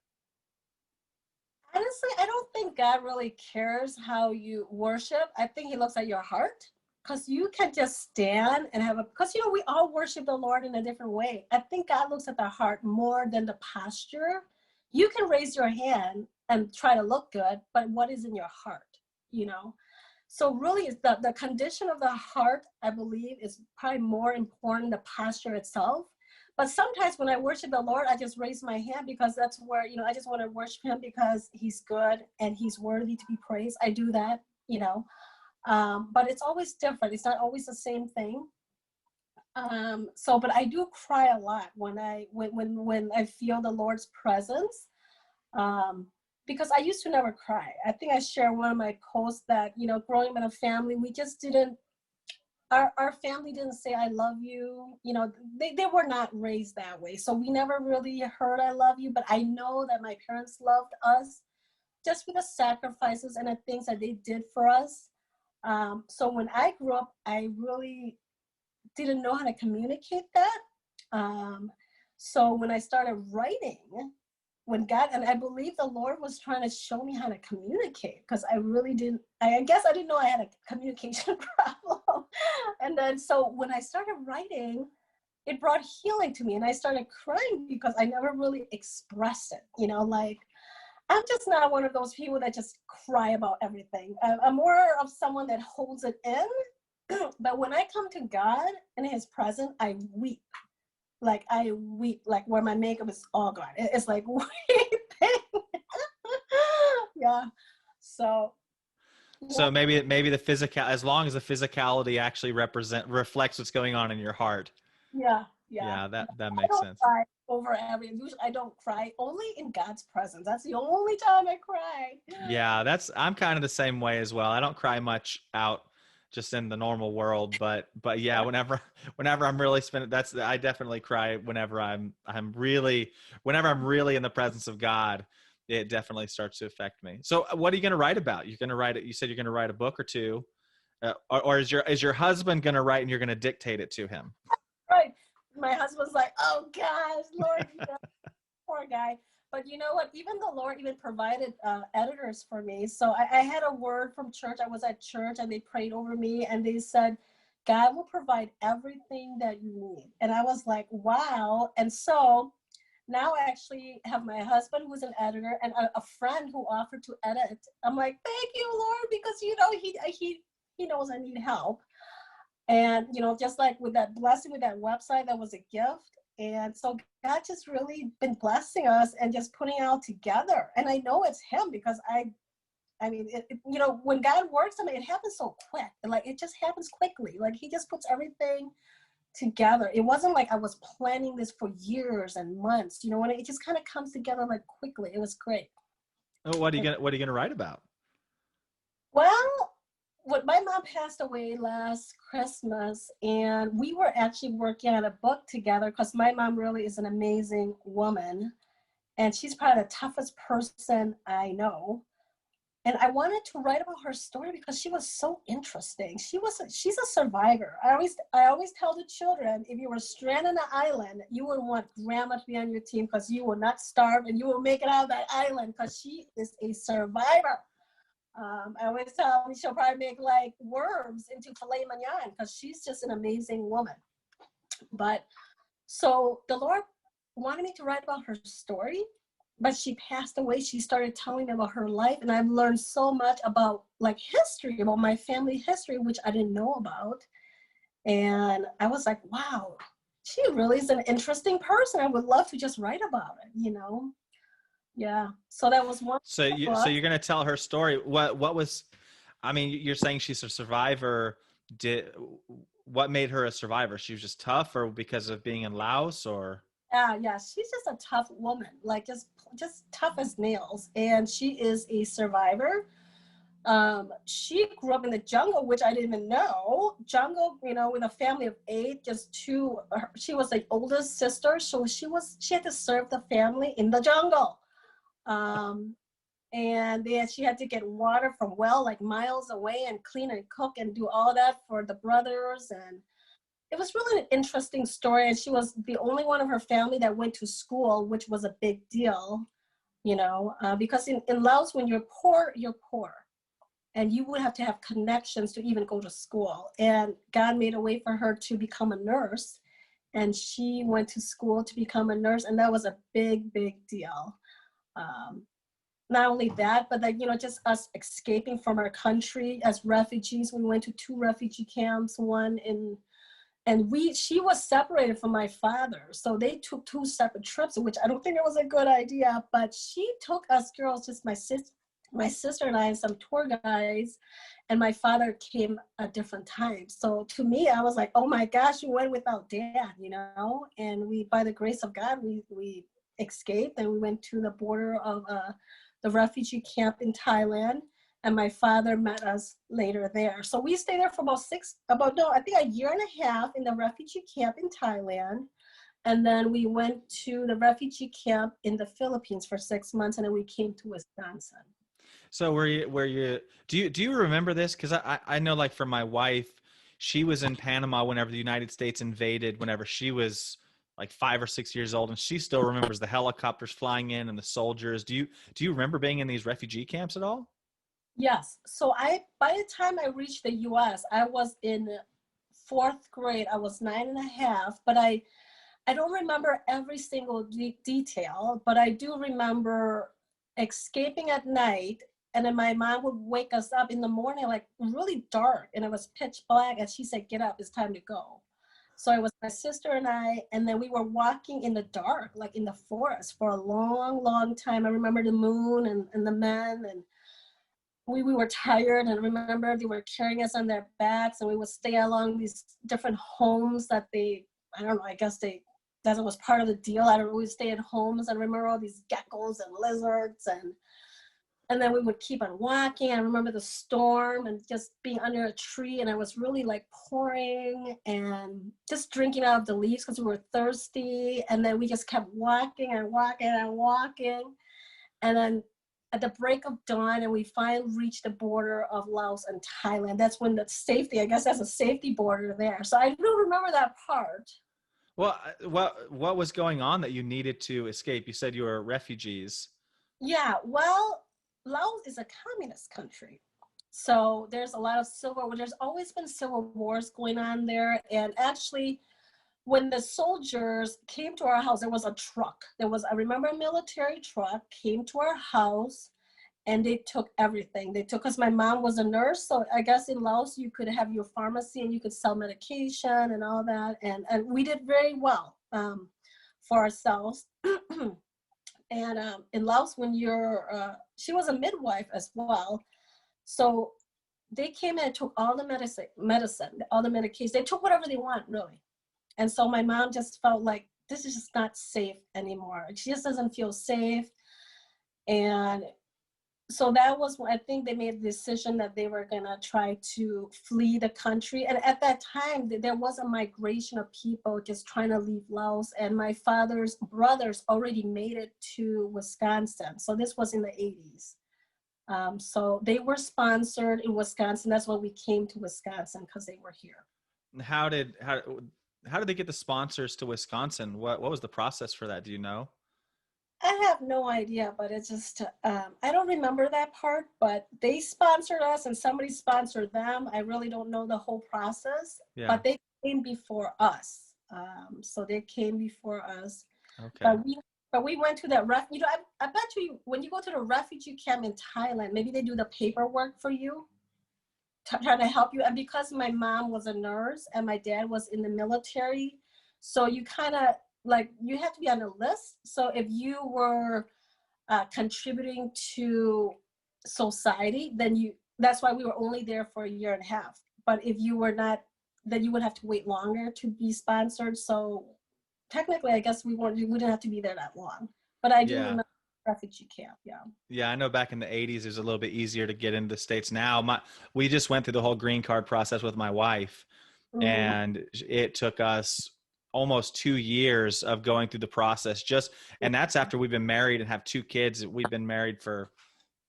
Honestly, I don't think God really cares how you worship. I think he looks at your heart, because you can just stand and because, we all worship the Lord in a different way. I think God looks at the heart more than the posture. You can raise your hand and try to look good, but what is in your heart, So really, it's the condition of the heart, I believe, is probably more important than the posture itself. But sometimes when I worship the Lord, I just raise my hand, because that's where, I just want to worship him because he's good and he's worthy to be praised. I do that, but it's always different. It's not always the same thing. But I do cry a lot when I feel the Lord's presence. Because I used to never cry. I think I shared one of my posts that, growing up in a family, we just didn't, our family didn't say, I love you. They were not raised that way. So we never really heard I love you, but I know that my parents loved us just for the sacrifices and the things that they did for us. So when I grew up, I really didn't know how to communicate that. So when I started writing, and I believe the Lord was trying to show me how to communicate, because I really didn't, I guess I didn't know I had a communication problem. And then, so when I started writing, it brought healing to me, and I started crying because I never really expressed it, like, I'm just not one of those people that just cry about everything. I'm more of someone that holds it in. But when I come to God in his presence, I weep. Like I weep, like where my makeup is all gone. It's like weeping. Yeah. So Maybe the physical, as long as the physicality actually reflects what's going on in your heart. Yeah. Yeah, that I makes don't sense. cry over everything. Usually I don't cry, only in God's presence. That's the only time I cry. Yeah, I'm kind of the same way as well. I don't cry much out just in the normal world, but yeah, whenever I'm really spending, I definitely cry whenever I'm really in the presence of God. It definitely starts to affect me. So what are you going to write about? You're going to write it. You said you're going to write a book or two, or is your husband going to write and you're going to dictate it to him? Right. My husband's like, oh gosh, Lord, poor guy. But you know what? Even the Lord even provided editors for me. So I had a word from church. I was at church and they prayed over me and they said, God will provide everything that you need. And I was like, wow. And so now I actually have my husband who's an editor and a friend who offered to edit. I'm like, thank you, Lord, because he knows I need help. And just like with that blessing with that website, that was a gift. And so God just really been blessing us and just putting it all together. And I know it's him because I mean, when God works, it happens so quick. Like it just happens quickly. Like he just puts everything together. It wasn't like I was planning this for years and months, when it just kind of comes together like quickly. It was great. Oh, what are you gonna write about? Well, my mom passed away last Christmas, and we were actually working on a book together because my mom really is an amazing woman, and she's probably the toughest person I know. And I wanted to write about her story because she was so interesting. She's a survivor. I always tell the children, if you were stranded on an island, you would want grandma to be on your team because you will not starve and you will make it out of that island because she is a survivor. I always tell her she'll probably make like worms into filet mignon because she's just an amazing woman. But so the Lord wanted me to write about her story, but she passed away. She started telling me about her life, and I've learned so much about like history, about my family history, which I didn't know about. And I was like, wow, she really is an interesting person. I would love to just write about it, you know? Yeah. So that was one So book. you're gonna tell her story. What was? I mean, you're saying she's a survivor. Did what made her a survivor? She was just tough, or because of being in Laos, or? Yeah, yeah, she's just a tough woman, like just tough as nails. And she is a survivor. She grew up in the jungle, which I didn't even know. Jungle, you know, with a family of 8, just two. She was the oldest sister, so she had to serve the family in the jungle. Um, and then she had to get water from well like miles away and clean and cook and do all that for the brothers. And it was really an interesting story. And she was the only one of her family that went to school, which was a big deal, you know, because in Laos, when you're poor, you're poor. And you would have to have connections to even go to school. And God made a way for her to become a nurse. And she went to school to become a nurse. And that was a big, big deal. Um, Not only that, but like, you know, just us escaping from our country as refugees. We went to 2 refugee camps, one in, and she was separated from my father. So they took 2 separate trips, which I don't think it was a good idea, but she took us girls, just my sister and I, and some tour guides, and my father came at different times. So to me, I was like, oh my gosh, you went without dad, you know? And we, by the grace of God, we escaped, and we went to the border of the refugee camp in Thailand, and my father met us later there. So we stayed there for I think a year and a half in the refugee camp in Thailand. And then we went to the refugee camp in the Philippines for 6 months, and then we came to Wisconsin. So do you remember this? Because I know, like, for my wife, she was in Panama whenever the United States invaded, whenever she was like 5 or 6 years old, and she still remembers the helicopters flying in and the soldiers. Do you remember being in these refugee camps at all? Yes. So by the time I reached the US, I was in 4th grade. I was 9 and a half, but I don't remember every single detail, but I do remember escaping at night. And then my mom would wake us up in the morning, like really dark, and it was pitch black. And she said, get up, it's time to go. So it was my sister and I, and then we were walking in the dark, like in the forest for a long, long time. I remember the moon and the men, and we were tired. And remember, they were carrying us on their backs, and we would stay along these different homes that I don't know, I guess that was part of the deal. I don't know, we stay at homes, and remember all these geckos and lizards, and then we would keep on walking. I remember the storm and just being under a tree, and it was really like pouring, and just drinking out of the leaves because we were thirsty. And then we just kept walking and walking and walking. And then at the break of dawn, and we finally reached the border of Laos and Thailand. That's when the safety, I guess that's a safety border there. So I do remember that part. Well, what was going on that you needed to escape? You said you were refugees. Yeah, well, Laos is a communist country. So there's a lot of there's always been civil wars going on there. And actually, when the soldiers came to our house, there was a truck. I remember a military truck came to our house, and they took everything. They took, because my mom was a nurse. So I guess in Laos, you could have your pharmacy and you could sell medication and all that. And we did very well for ourselves. And in Laos, when she was a midwife as well. So they came in and took all the medicine, all the medication. They took whatever they want, really. And so my mom just felt like this is just not safe anymore. She just doesn't feel safe. And so that was when I think they made the decision that they were gonna try to flee the country. And at that time, there was a migration of people just trying to leave Laos. And my father's brothers already made it to Wisconsin. So this was in the 80s. So they were sponsored in Wisconsin. That's why we came to Wisconsin, because they were here. How did they get the sponsors to Wisconsin? What was the process for that? Do you know? I have no idea, but it's just, I don't remember that part, but they sponsored us and somebody sponsored them. I really don't know the whole process, Yeah. but they came before us. So they came before us, Okay. but we went to that you know, I bet you when you go to the refugee camp in Thailand, maybe they do the paperwork for you, trying to help you. And because my mom was a nurse and my dad was in the military, so you kind of like you have to be on a list. So if you were contributing to society, then that's why we were only there for a year and a half. But if you were not, then you would have to wait longer to be sponsored. So technically, I guess we wouldn't have to be there that long. But I do Yeah. remember refugee camp. Yeah. Yeah, I know back in the 80s it was a little bit easier to get into the States. Now, we just went through the whole green card process with my wife, Mm-hmm. and it took us almost 2 years of going through the process just, and that's after we've been married and have two kids. We've been married for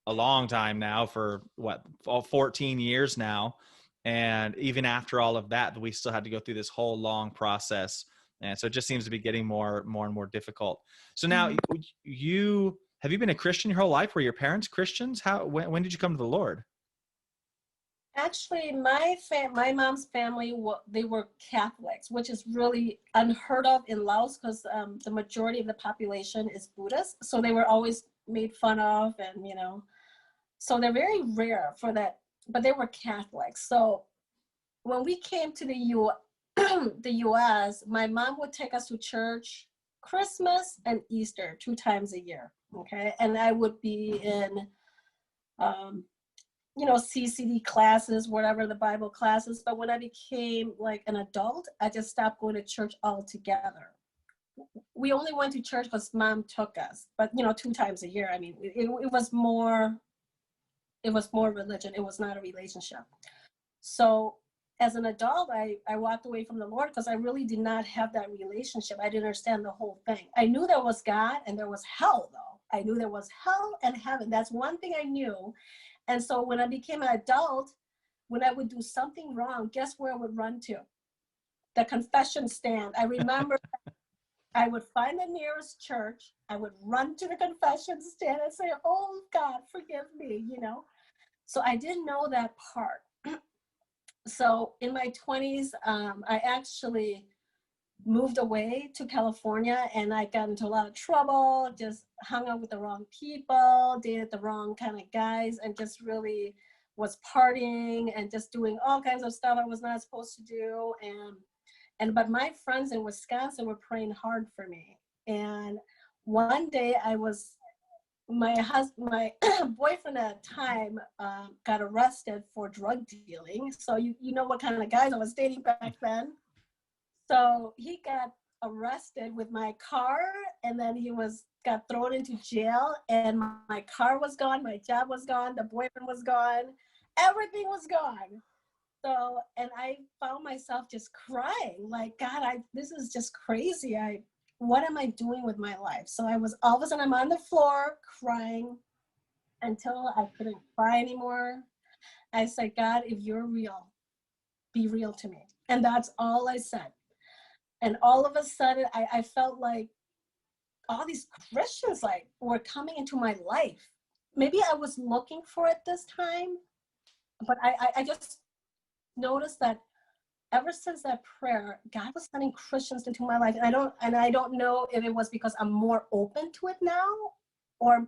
a long time now, for what, 14 years now. And even after all of that, we still had to go through this whole long process. And so it just seems to be getting more and more difficult. So now, you have you been a Christian your whole life? Were your parents Christians? When did you come to the Lord? Actually, my mom's family, they were Catholics, which is really unheard of in Laos because the majority of the population is Buddhist. So they were always made fun of, and so they're very rare for that. But they were Catholics. So when we came to the U.S., my mom would take us to church Christmas and Easter 2 times a year. Okay, and I would be in um, CCD classes, whatever the Bible classes. But when I became like an adult, I just stopped going to church altogether. We only went to church because mom took us, but 2 times a year. I mean, it was more. It was more religion. It was not a relationship. So as an adult, I walked away from the Lord because I really did not have that relationship. I didn't understand the whole thing. I knew there was God and there was hell, though. I knew there was hell and heaven. That's one thing I knew. And so when I became an adult, when I would do something wrong, guess where I would run to? The confession stand. I remember I would find the nearest church. I would run to the confession stand and say, "Oh God, forgive me." So I didn't know that part. So in my 20s, I actually moved away to California and I got into a lot of trouble, just hung out with the wrong people, dated the wrong kind of guys, and just really was partying and just doing all kinds of stuff I was not supposed to do. But my friends in Wisconsin were praying hard for me. And one day my boyfriend at the time got arrested for drug dealing. So you know what kind of guys I was dating back then. So he got arrested with my car, and then he got thrown into jail, and my car was gone, my job was gone, the boyfriend was gone, everything was gone. So, and I found myself just crying, like, God, this is just crazy. What am I doing with my life? So I was all of a sudden I'm on the floor crying until I couldn't cry anymore. I said, God, if you're real, be real to me. And that's all I said. And all of a sudden I felt like all these Christians like were coming into my life. Maybe I was looking for it this time, but I just noticed that ever since that prayer, God was sending Christians into my life. And I don't know if it was because I'm more open to it now, or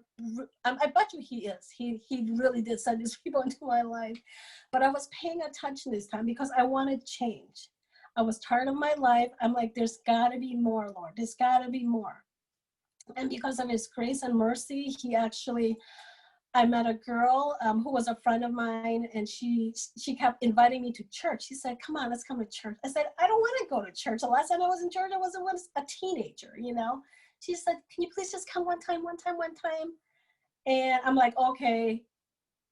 I bet you he is. He really did send these people into my life. But I was paying attention this time because I wanted change. I was tired of my life. I'm like, there's got to be more, Lord. There's got to be more. And because of his grace and mercy, I met a girl who was a friend of mine, and she kept inviting me to church. She said, "Come on, let's come to church." I said, "I don't want to go to church. The last time I was in church, I was a teenager. She said, "Can you please just come one time?" And I'm like, "Okay,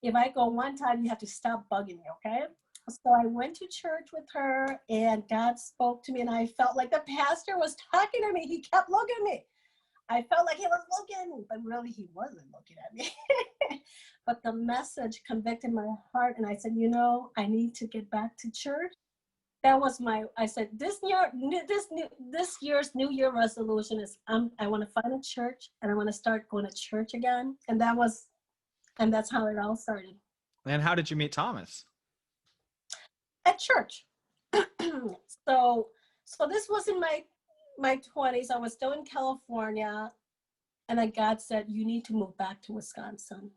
if I go one time, you have to stop bugging me, okay?" So I went to church with her, and God spoke to me, and I felt like the pastor was talking to me. He kept looking at me. I felt like he was looking at me, but really he wasn't looking at me. But the message convicted my heart, and I said, I need to get back to church. that was I said, this year's New Year resolution is, I want to find a church and I want to start going to church again. And that's how it all started. And how did you meet Thomas? At church. so this was in my 20s. I was still in California, and then God said, you need to move back to Wisconsin.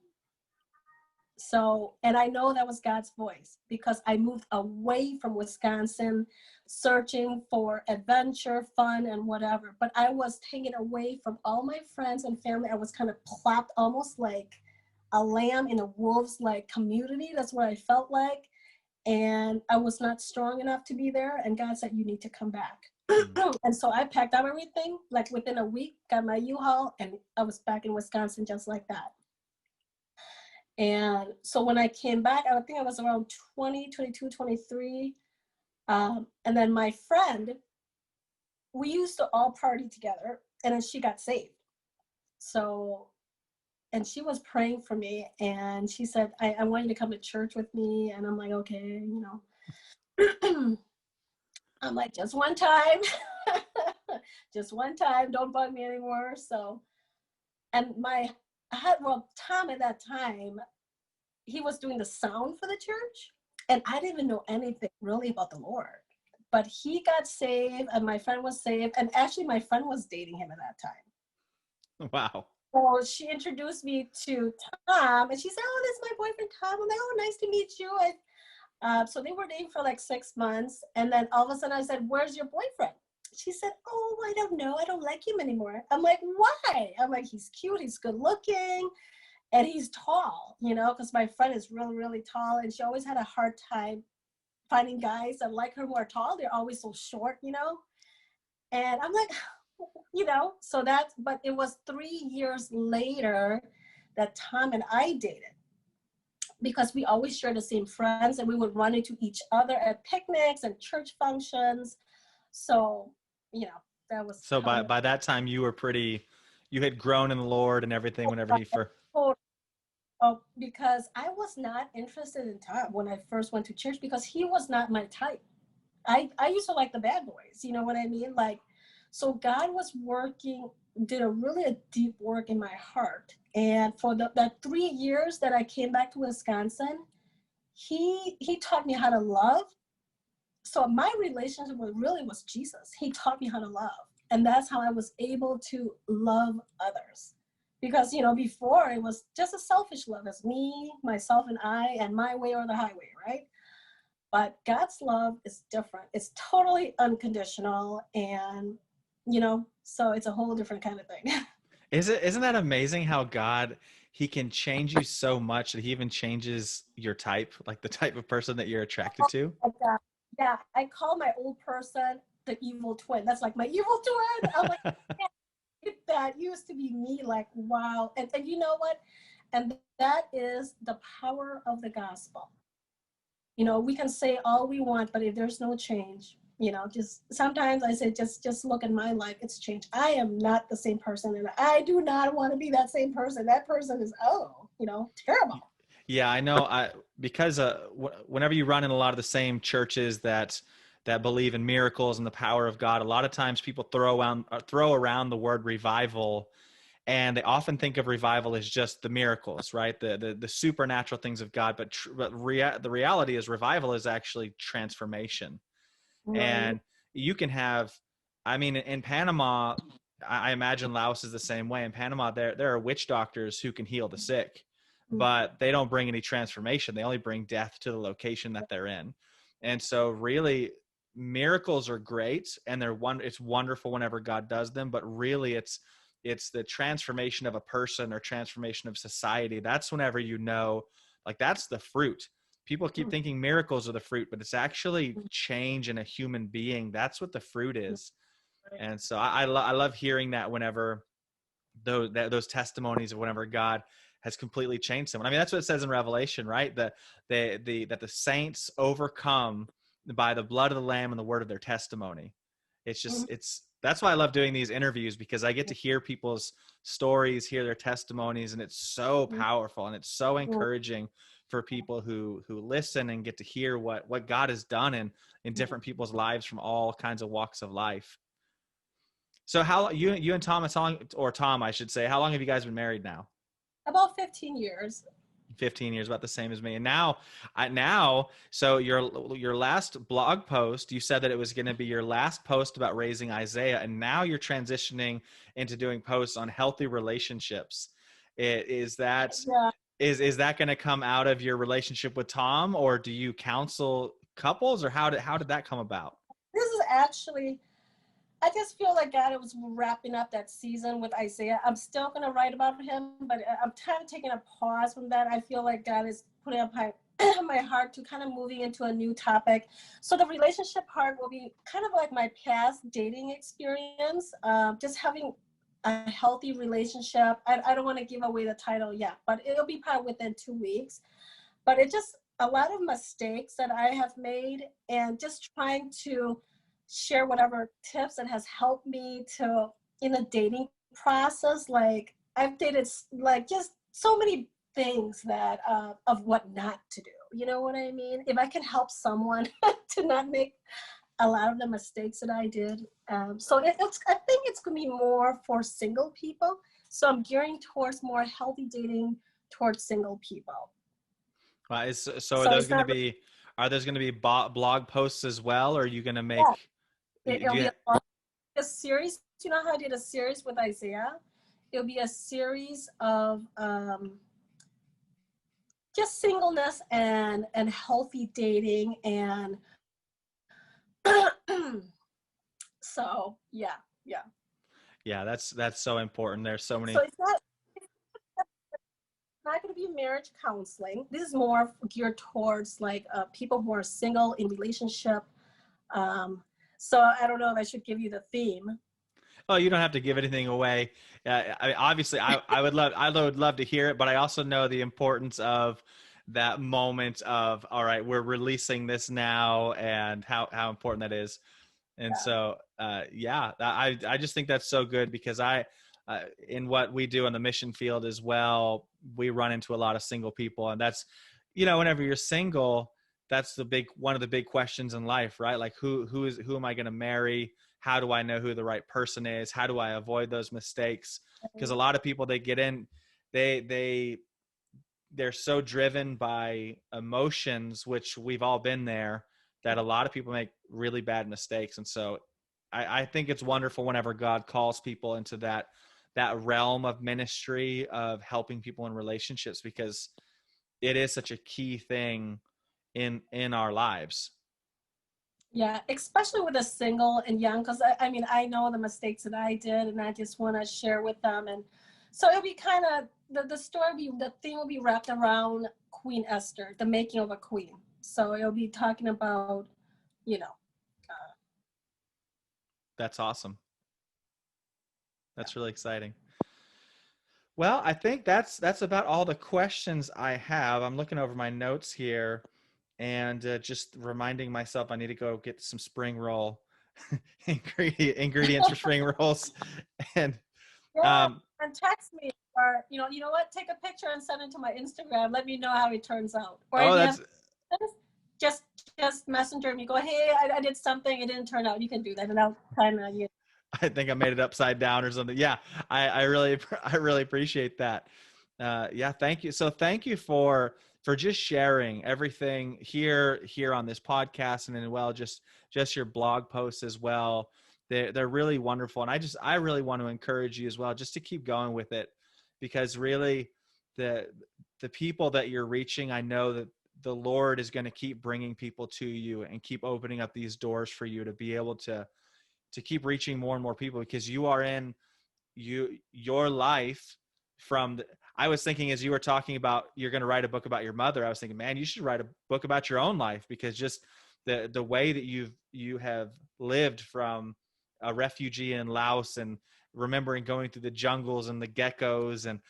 So, and I know that was God's voice, because I moved away from Wisconsin searching for adventure, fun, and whatever. But I was taken away from all my friends and family. I was kind of plopped almost like a lamb in a wolf's like community. That's what I felt like. And I was not strong enough to be there. And God said, you need to come back. And so I packed up everything, like within a week, got my U-Haul, and I was back in Wisconsin just like that. And so when I came back, I think I was around 20, 22, 23. And then my friend, we used to all party together, and then she got saved. So, and she was praying for me, and she said, I want you to come to church with me. And I'm like, okay, you know. I'm like, just one time. Just one time, don't bug me anymore. So, and Tom at that time, he was doing the sound for the church, and I didn't even know anything really about the Lord. But he got saved, and my friend was saved, and actually my friend was dating him at that time. Wow. So she introduced me to Tom, and she said, oh, this is my boyfriend Tom. I'm like, oh, nice to meet you. So they were dating for like 6 months, and then all of a sudden I said, where's your boyfriend? She said, oh, I don't know. I don't like him anymore. I'm like, why? I'm like, he's cute. He's good looking. And he's tall, you know, because my friend is really, really tall. And she always had a hard time finding guys that like her who are tall. They're always so short, you know. And I'm like, you know, but it was 3 years later that Tom and I dated, because we always shared the same friends, and we would run into each other at picnics and church functions. So, you know, that was. So by that time you had grown in the Lord and everything whenever he first. Oh, because I was not interested in Tom when I first went to church, because he was not my type. I used to like the bad boys, you know what I mean? Like, so God was did a deep work in my heart. And for that 3 years that I came back to Wisconsin, he taught me how to love. So my relationship was Jesus. He taught me how to love. And that's how I was able to love others. Because, you know, before it was just a selfish love. It's me, myself, and I, and my way or the highway, right? But God's love is different. It's totally unconditional. And, you know, so it's a whole different kind of thing. Isn't that amazing how God, he can change you so much that he even changes your type, like the type of person that you're attracted to? Oh my God. Yeah, I call my old person the evil twin. That's like my evil twin. I'm like, yeah, that used to be me. Like, wow. And you know what? And that is the power of the gospel. You know, we can say all we want, but if there's no change, you know, just sometimes I say, just look at my life. It's changed. I am not the same person, and I do not want to be that same person. That person is, you know, terrible. Yeah, I know. Because whenever you run in a lot of the same churches that believe in miracles and the power of God, a lot of times people throw around the word revival, and they often think of revival as just the miracles, right? The supernatural things of God. But the reality is revival is actually transformation. Right. And you can have, I mean, in Panama, I imagine Laos is the same way. In Panama, there are witch doctors who can heal the sick, but they don't bring any transformation. They only bring death to the location that they're in. And so really miracles are great, and it's wonderful whenever God does them, but really it's the transformation of a person or transformation of society. That's whenever, you know, like that's the fruit. People keep thinking miracles are the fruit, but it's actually change in a human being. That's what the fruit is. And so I love hearing that whenever those testimonies of whenever God has completely changed someone. I mean, that's what it says in Revelation, right? That the saints overcome by the blood of the Lamb and the word of their testimony. That's why I love doing these interviews, because I get to hear people's stories, hear their testimonies, and it's so powerful and it's so encouraging for people who listen and get to hear what God has done in different people's lives from all kinds of walks of life. So how you and Thomas, how long, or Tom, I should say, how long have you guys been married now? About 15 years. 15 years, about the same as me. And now, so your last blog post, you said that it was going to be your last post about raising Isaiah, and now you're transitioning into doing posts on healthy relationships. Is that Yeah. is that going to come out of your relationship with Tom, or do you counsel couples, or how did that come about? This is actually, I just feel like God was wrapping up that season with Isaiah. I'm still going to write about him, but I'm kind of taking a pause from that. I feel like God is putting up my heart to kind of moving into a new topic. So the relationship part will be kind of like my past dating experience, just having a healthy relationship. I don't want to give away the title yet, but it'll be probably within 2 weeks. But it just a lot of mistakes that I have made, and just trying to share whatever tips that has helped me to in the dating process. Like I've dated like just so many things that of what not to do. You know what I mean? If I can help someone to not make a lot of the mistakes that I did. So I think it's gonna be more for single people. So I'm gearing towards more healthy dating towards single people. So So it's not, are those going to be blog posts as well, or are you going to yeah, make, do it'll be you, a series. You know how I did a series with Isaiah? It'll be a series of just singleness and healthy dating, and so yeah. yeah, that's so important. There's so So many. it's not going to be marriage counseling. This is more geared towards like people who are single in relationship. Um, so I don't know if I should give you the theme. Oh, you don't have to give anything away. Obviously, I would love to hear it, but I also know the importance of that moment of, all right, we're releasing this now, and how important that is. And Yeah. so, yeah, I just think that's so good, because in what we do in the mission field as well, we run into a lot of single people, and that's, whenever you're single, that's one of the big questions in life, right? Like who am I going to marry? How do I know who the right person is? How do I avoid those mistakes? Because a lot of people, they get in, they they're so driven by emotions, which we've all been there, that a lot of people make really bad mistakes. And so I think it's wonderful whenever God calls people into that realm of ministry of helping people in relationships, because it is such a key thing in our lives. Yeah, especially with a single and young, because I mean, I know the mistakes that I did, and I just want to share with them. And so it'll be kind of the theme will be wrapped around Queen Esther, the making of a queen. So it'll be talking about, you know, That's awesome. That's really exciting. Well, I think that's about all the questions I have. I'm looking over my notes here, and just reminding myself I need to go get some spring roll ingredients for spring rolls. And yeah, um, and text me, or you know what, take a picture and send it to my Instagram. Let me know how it turns out. Or oh, if you have that's just just messenger me, go, hey, I did something, it didn't turn out. You can do that, and I'll kind of I think I made it upside down or something. Yeah, I really I really appreciate that. Yeah, thank you. So thank you for just sharing everything here on this podcast, and then, well, just your blog posts as well. They're really wonderful, and I really want to encourage you as well, just to keep going with it, because really the the people that you're reaching, I know that the Lord is going to keep bringing people to you and keep opening up these doors for you to be able to keep reaching more and more people, because you are in your life from I was thinking, as you were talking about you're going to write a book about your mother, I was thinking, man, you should write a book about your own life, because just the way that you have lived from a refugee in Laos, and remembering going through the jungles and the geckos, and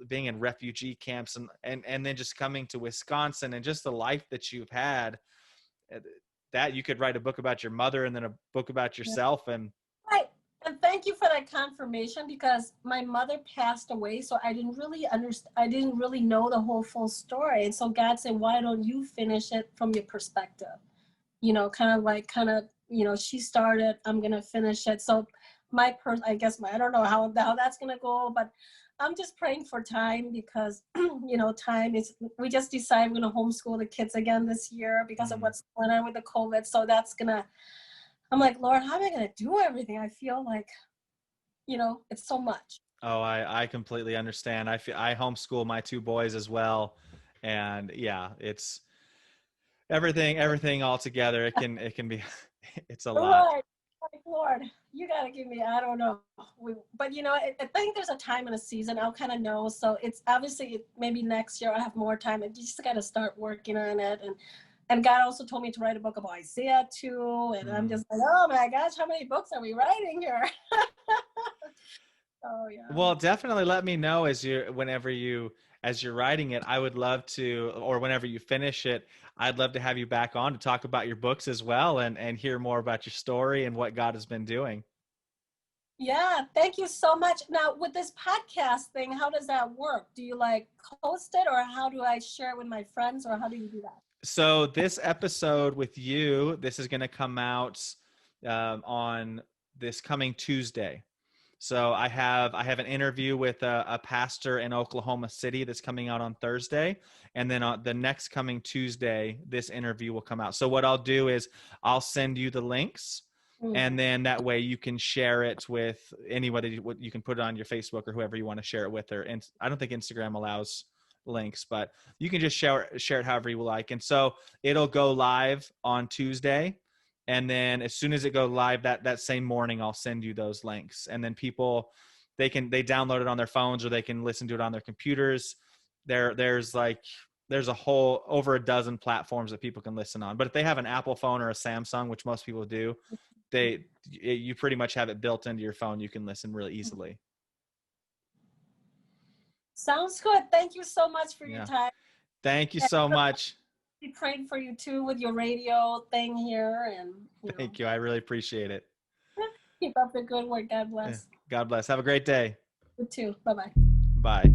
being in refugee camps, and then just coming to Wisconsin, and just the life that you've had, that you could write a book about your mother, and then a book about yourself. And right. And thank you for that confirmation, because my mother passed away, so I didn't really understand. I didn't really know the whole full story. And so God said, why don't you finish it from your perspective? You know, you know, she started, I'm going to finish it. So I guess I don't know how that's going to go, but I'm just praying for time, because, you know, we just decided we're going to homeschool the kids again this year because of what's going on with the COVID. So I'm like, Lord, how am I going to do everything? I feel like, you know, it's so much. Oh, I completely understand. I homeschool my two boys as well. And yeah, it's everything all together. It can be, it's a lot. Right. Like, Lord, you got to give me, I don't know. But, you know, I think there's a time and a season. I'll kind of know. So it's obviously maybe next year I have more time. And you just got to start working on it. And God also told me to write a book about Isaiah too. And I'm just like, oh my gosh, how many books are we writing here? Oh yeah. Well, definitely let me know as you're writing it. I would love to, or whenever you finish it, I'd love to have you back on to talk about your books as well, and hear more about your story and what God has been doing. Yeah, thank you so much. Now, with this podcast thing, how does that work? Do you like host it, or how do I share it with my friends, or how do you do that? So this episode with you, this is going to come out on this coming Tuesday. So I have an interview with a pastor in Oklahoma City that's coming out on Thursday, and then on the next coming Tuesday, this interview will come out. So what I'll do is I'll send you the links, and then that way you can share it with anybody. You can put it on your Facebook or whoever you want to share it with. And I don't think Instagram allows links, but you can just share it however you like. And so it'll go live on Tuesday. And then as soon as it goes live that same morning, I'll send you those links. And then people, they download it on their phones, or they can listen to it on their computers. There's a whole over a dozen platforms that people can listen on. But if they have an Apple phone or a Samsung, which most people do, you pretty much have it built into your phone. You can listen really easily. Sounds good. Thank you so much for your time. Thank you so much. Be praying for you too with your radio thing here, and Thank you. I really appreciate it. Keep up the good work. God bless. God bless. Have a great day. You too. Bye-bye. Bye.